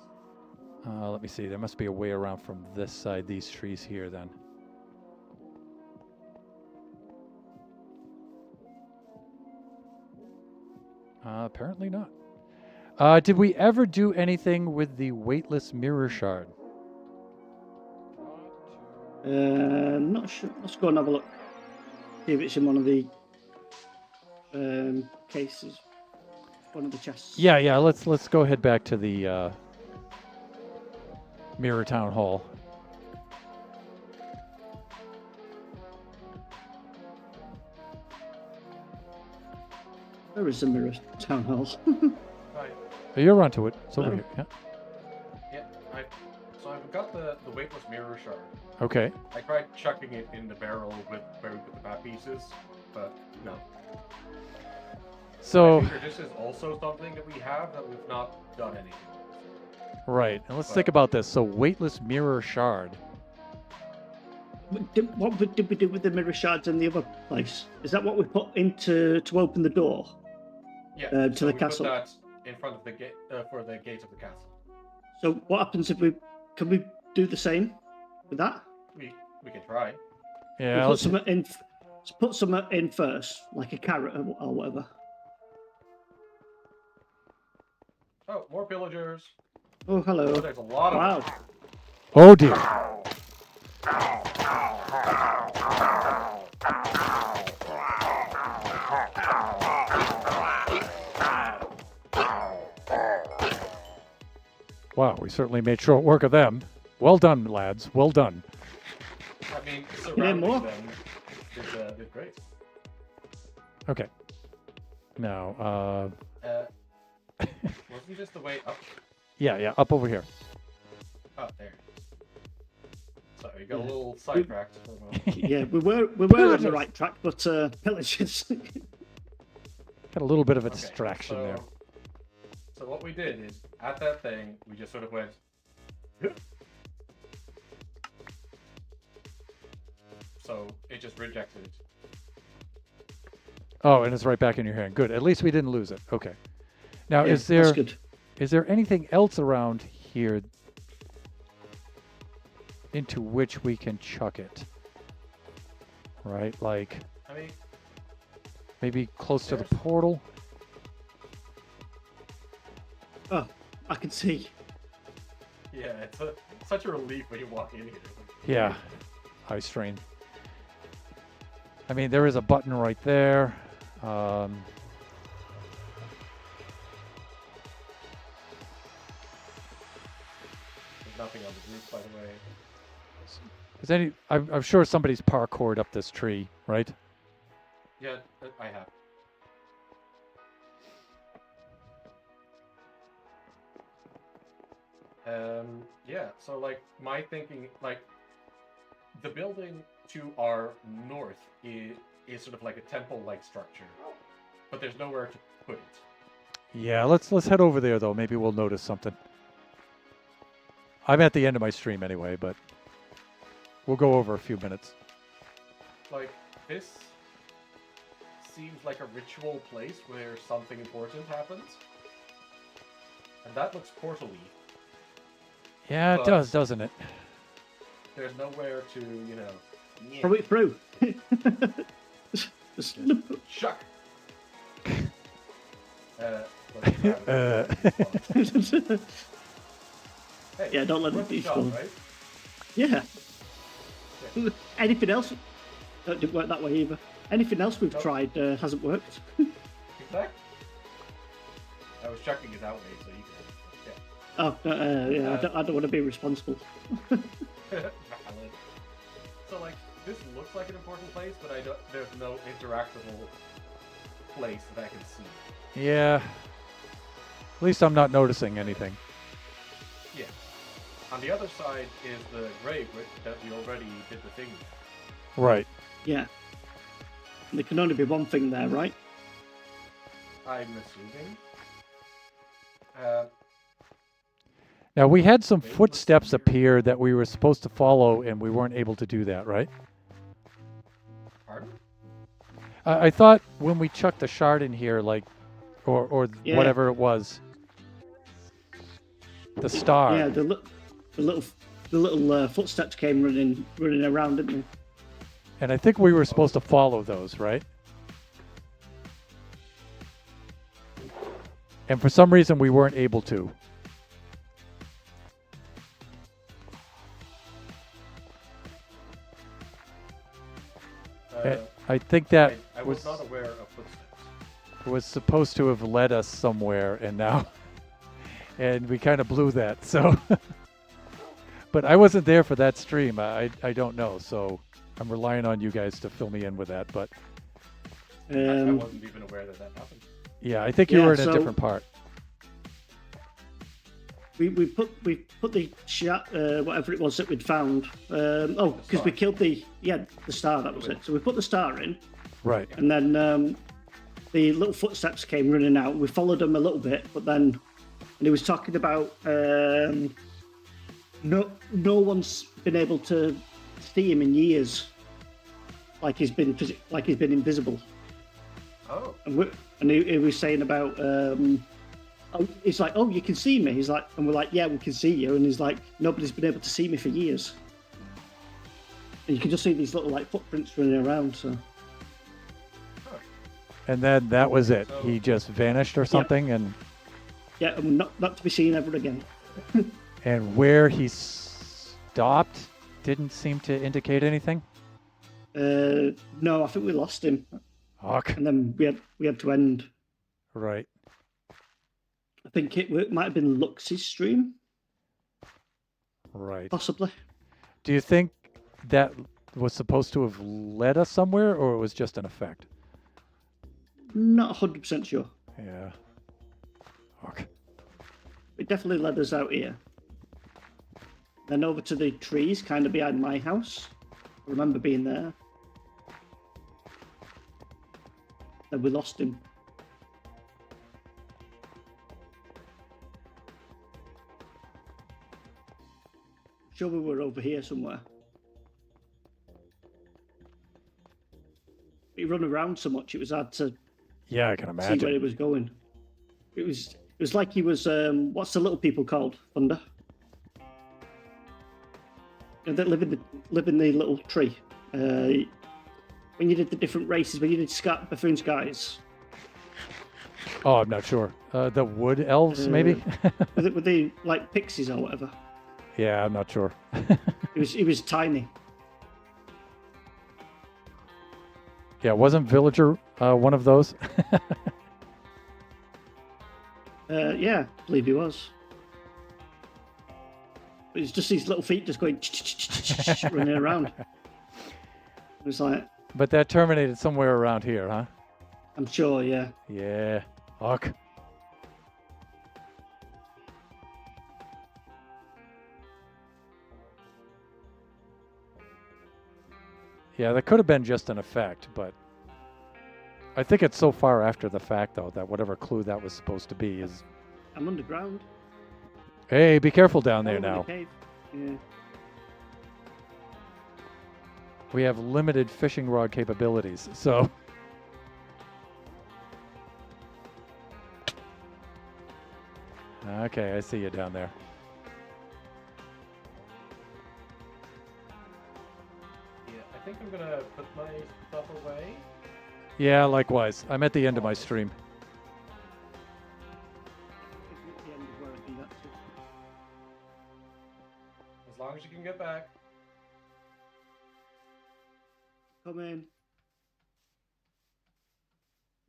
Let me see. There must be a way around from this side, these trees here, then. Apparently not. Did we ever do anything with the weightless mirror shard?
Not sure. Let's go and have a look. See if it's in one of the cases. One of the chests.
Yeah. Let's go head back to the Mirror Town Hall.
Where is the Mirror Town Hall?
Right.
Oh, you're onto it. It's over
Oh.
here. Yeah.
Yeah. So I've got the weightless mirror shard.
Okay.
I tried chucking it in the barrel with where we put the bat pieces, but no. I
So,
figure this is also something that we have that we've not done anything with.
right. And let's think about this. So, weightless mirror shard.
What did we do with the mirror shards in the other place? Is that what we put into to open the door?
Yeah.
To
so
the
we
castle.
Put that in front of the gate for the gate of the castle.
So what happens if can we do the same with that?
We can try.
Yeah.
Put some in. Put some in first, like a carrot or whatever.
Oh, more pillagers.
Oh, hello.
Oh, there's a lot of
Wow.
them.
Oh dear. Wow, we certainly made short work of them. Well done, lads. Well done.
I mean, surrounding
more?
them did great.
Okay. Now,
Wasn't just the way up?
yeah, up over here.
Oh, there. Sorry, we got a little sidetracked for a moment.
Yeah, we were on the
Pillagers.
right track, but pillagers.
Got a little bit of a
Okay,
distraction there.
So what we did is, at that thing, we just sort of went... So it just rejected it.
Oh, and it's right back in your hand. Good. At least we didn't lose it. Okay. Now,
Yeah,
is
that's
there
good.
anything else around here into which we can chuck it? Right, like
I mean,
maybe close to the
There's-
portal.
Oh, I can see.
yeah, it's such a relief when you walk in here.
Yeah, eye strain. I mean, there is a button right there.
There's nothing on the roof, by the way.
Is any? I'm sure somebody's parkoured up this tree, right?
Yeah, I have. Yeah, so like my thinking, like the building to our north is sort of like a temple-like structure, but there's nowhere to put it.
Yeah, let's head over there though. Maybe we'll notice something. I'm at the end of my stream anyway, but we'll go over a few minutes.
Like this seems like a ritual place where something important happens, and that looks portal-y.
Yeah, it
But-
does, doesn't it?
There's nowhere to, you know,
Throw it through. Just
chuck. Let's grab it. Hey,
Yeah, don't let
worth
it
a
be
shot,
fun.
right?
Yeah.
Yeah.
Anything else? That didn't work that way either. Anything else we've
Nope.
tried hasn't worked.
Exactly. I was chucking it that way so you could.
Oh, yeah, I don't want to be responsible.
Valid. So like this looks like an important place, but there's no interactable place that I can see.
Yeah. At least I'm not noticing anything.
Yeah. On the other side is the grave that we already did the thing with.
Right.
Yeah. There can only be one thing there, right?
I'm assuming.
Now, we had some footsteps appear that we were supposed to follow, and we weren't able to do that, right?
Pardon?
I thought when we chucked the shard in here, like, or
Yeah.
whatever it was, the star.
Yeah, the little footsteps came running around, didn't they?
And I think we were supposed to follow those, right? And for some reason, we weren't able to. I think that
I was not aware of footsteps.
was supposed to have led us somewhere, and now, and we kind of blew that. So, but I wasn't there for that stream. I don't know. So I'm relying on you guys to fill me in with that. But
I wasn't even aware that happened.
yeah, I think you
Yeah,
were in
so-
a different part.
We put the whatever it was that we'd found. Because we killed the star. That was it. So we put the star in,
Right.
and then the little footsteps came running out. We followed them a little bit, but then and he was talking about no one's been able to see him in years. Like he's been invisible.
Oh.
And he was saying about. He's like, oh, you can see me. He's like, and we're like, yeah, we can see you. And he's like, nobody's been able to see me for years. And you can just see these little like footprints running around. So
And then that was it. He just vanished or something, and
not to be seen ever again.
and where he stopped didn't seem to indicate anything.
No, I think we lost him,
Fuck.
and then we had to end.
Right.
I think it might have been Lux's stream,
Right.
possibly.
Do you think that was supposed to have led us somewhere, or it was just an effect?
Not 100% sure.
Yeah. Fuck.
It definitely led us out here. Then over to the trees, kind of behind my house. I remember being there. Then we lost him. Sure, we were over here somewhere. He run around so much; it was hard to
Yeah, I can
see where he
imagine.
was going. It was like he was what's the little people called? Thunder. That live in the little tree. When you did the different races, when you did Buffoon Skies,
Oh, I'm not sure. The wood elves, maybe?
were they like pixies or whatever?
Yeah, I'm not sure.
He was tiny.
Yeah, wasn't Villager one of those?
Yeah, I believe he was. But it's just these little feet just going running around. It was like,
But that terminated somewhere around here, huh?
I'm sure, yeah.
Yeah. Fuck. Yeah, that could have been just an effect, but I think it's so far after the fact, though, that whatever clue that was supposed to be is...
I'm underground.
Hey, be careful down there
I'm in the
now.
cave. Yeah.
We have limited fishing rod capabilities, so... Okay, I see you down there.
Yeah, I think I'm gonna put my stuff away.
Yeah, likewise. I'm at the end of my stream.
At the end of where I do that too.
As long as you can get back.
Come in.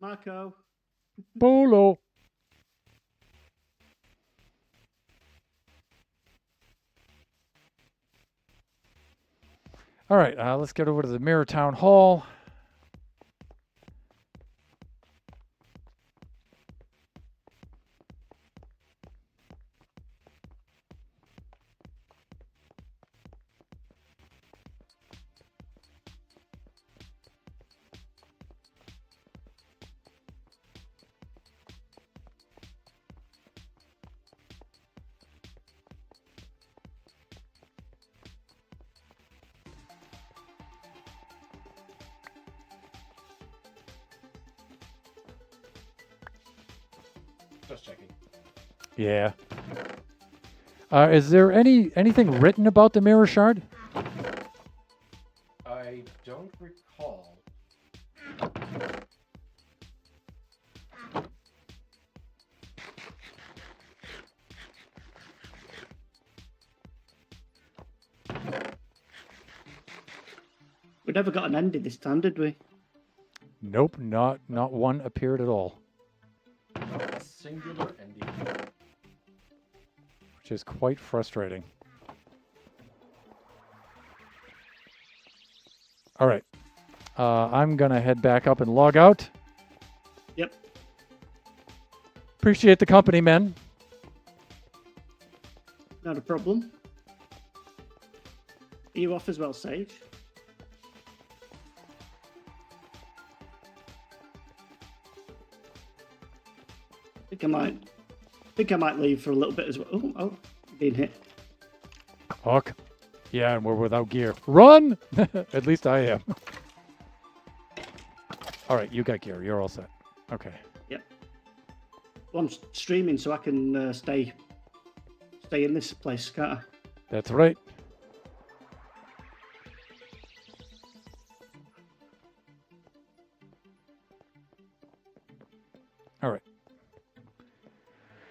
Marco.
Bolo! All right, let's get over to the Mirror Town Hall.
Just checking.
Yeah. Is there anything written about the Mirror Shard?
I don't recall.
We never got an ending this time, did we?
Nope, not one appeared at all,
Not a singular ending.
which is quite frustrating. All right. I'm going to head back up and log out.
Yep.
Appreciate the company, men.
Not a problem. Are you off as well, Sage? Think I might leave for a little bit as well. Oh, being hit.
Hawk. Yeah, and we're without gear. Run! At least I am. All right, you got gear. You're all set. Okay.
Yep. Well, I'm streaming, so I can stay in this place, can't I?
That's right. All right.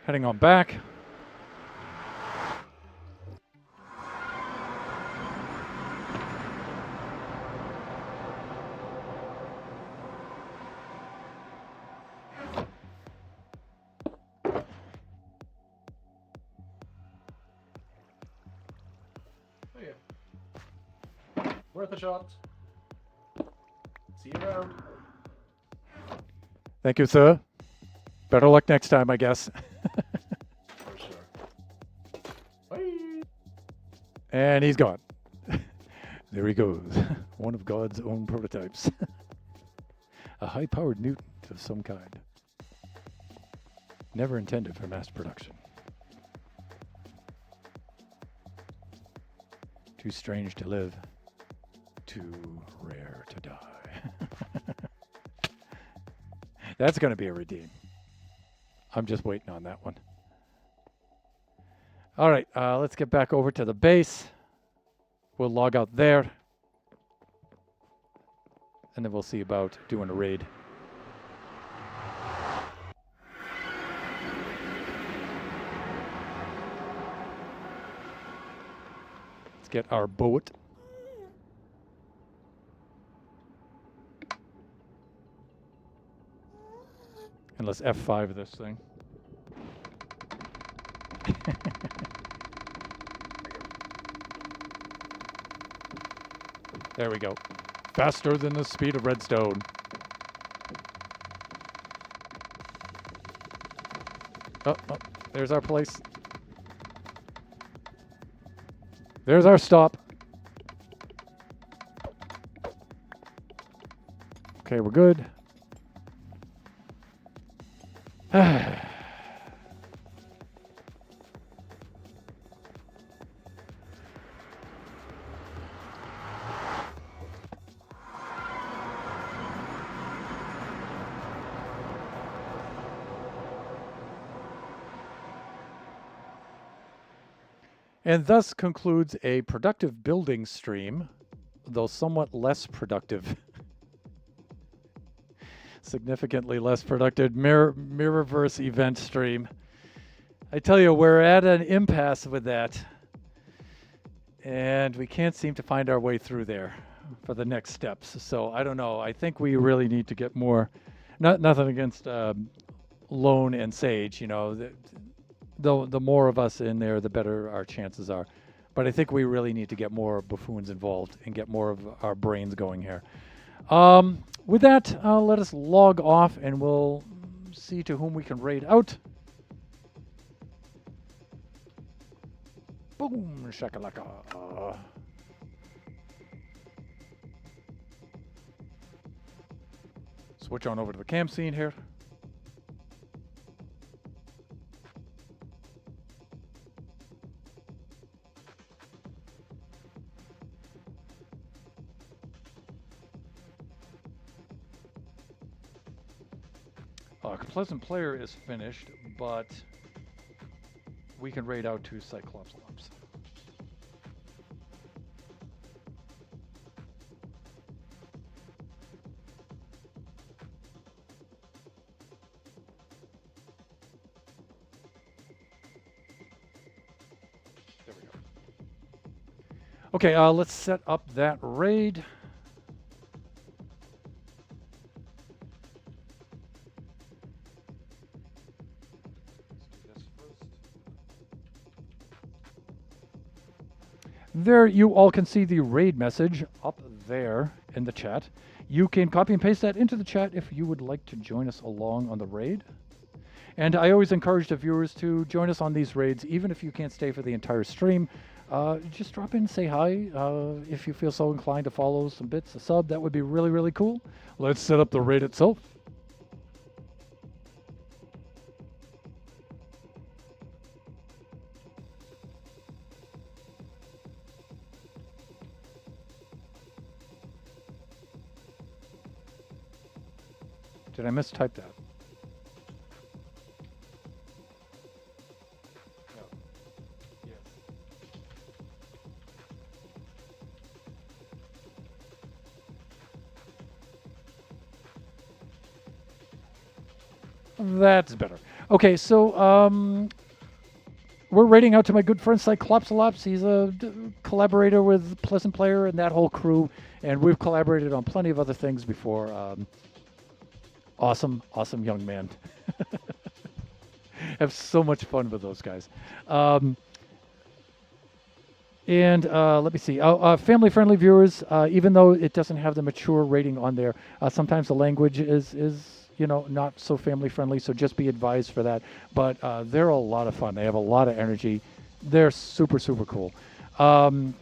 Heading on back.
Oh yeah. Worth a shot. See you around.
Thank you, sir. Better luck next time, I guess.
For sure. Bye.
And he's gone. There he goes. One of God's own prototypes. A high-powered mutant of some kind. Never intended for mass production. Too strange to live. Too rare to die. That's going to be a redeem. I'm just waiting on that one. All right, let's get back over to the base. We'll log out there. And then we'll see about doing a raid. Let's get our boat. And let's F5 this thing. There we go. Faster than the speed of redstone. Oh, there's our place. There's our stop. Okay, we're good. And thus concludes a productive building stream, though somewhat less productive. Significantly less productive Mirrorverse event stream. I tell you, we're at an impasse with that. And we can't seem to find our way through there for the next steps. So I don't know. I think we really need to get more, nothing against Lone and Sage, you know. The more of us in there, the better our chances are. But I think we really need to get more buffoons involved and get more of our brains going here. With that, let us log off and we'll see to whom we can raid out. Boom, shakalaka. Switch on over to the camp scene here. Pleasant Player is finished, but we can raid out to Cyclops Ops. There we go. Okay, let's set up that raid. There you all can see the raid message up there in the chat. You can copy and paste that into the chat if you would like to join us along on the raid. And I always encourage the viewers to join us on these raids, even if you can't stay for the entire stream. Just drop in and say hi. If you feel so inclined to follow some bits, a sub, that would be really, really cool. Let's set up the raid itself. Did I mistype that? No. Yes. That's better. Okay, so we're raiding out to my good friend Cyclopsalops. He's a collaborator with Pleasant Player and that whole crew, and we've collaborated on plenty of other things before. Awesome young man. Have so much fun with those guys. And let me see. Family-friendly viewers, even though it doesn't have the mature rating on there, sometimes the language is not so family-friendly, so just be advised for that. But they're a lot of fun. They have a lot of energy. They're super, super cool.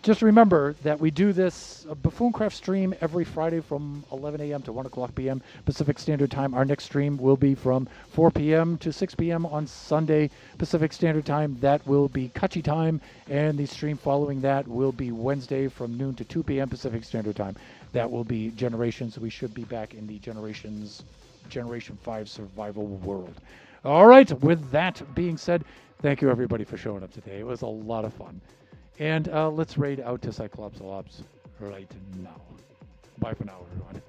Just remember that we do this Buffooncraft stream every Friday from 11 a.m. to 1 o'clock p.m. Pacific Standard Time. Our next stream will be from 4 p.m. to 6 p.m. on Sunday Pacific Standard Time. That will be Kachi time, and the stream following that will be Wednesday from noon to 2 p.m. Pacific Standard Time. That will be Generations. We should be back in the Generation 5 survival world. All right, with that being said, thank you everybody for showing up today. It was a lot of fun. And let's raid out to Cyclops Ops right now. Bye for now, everyone.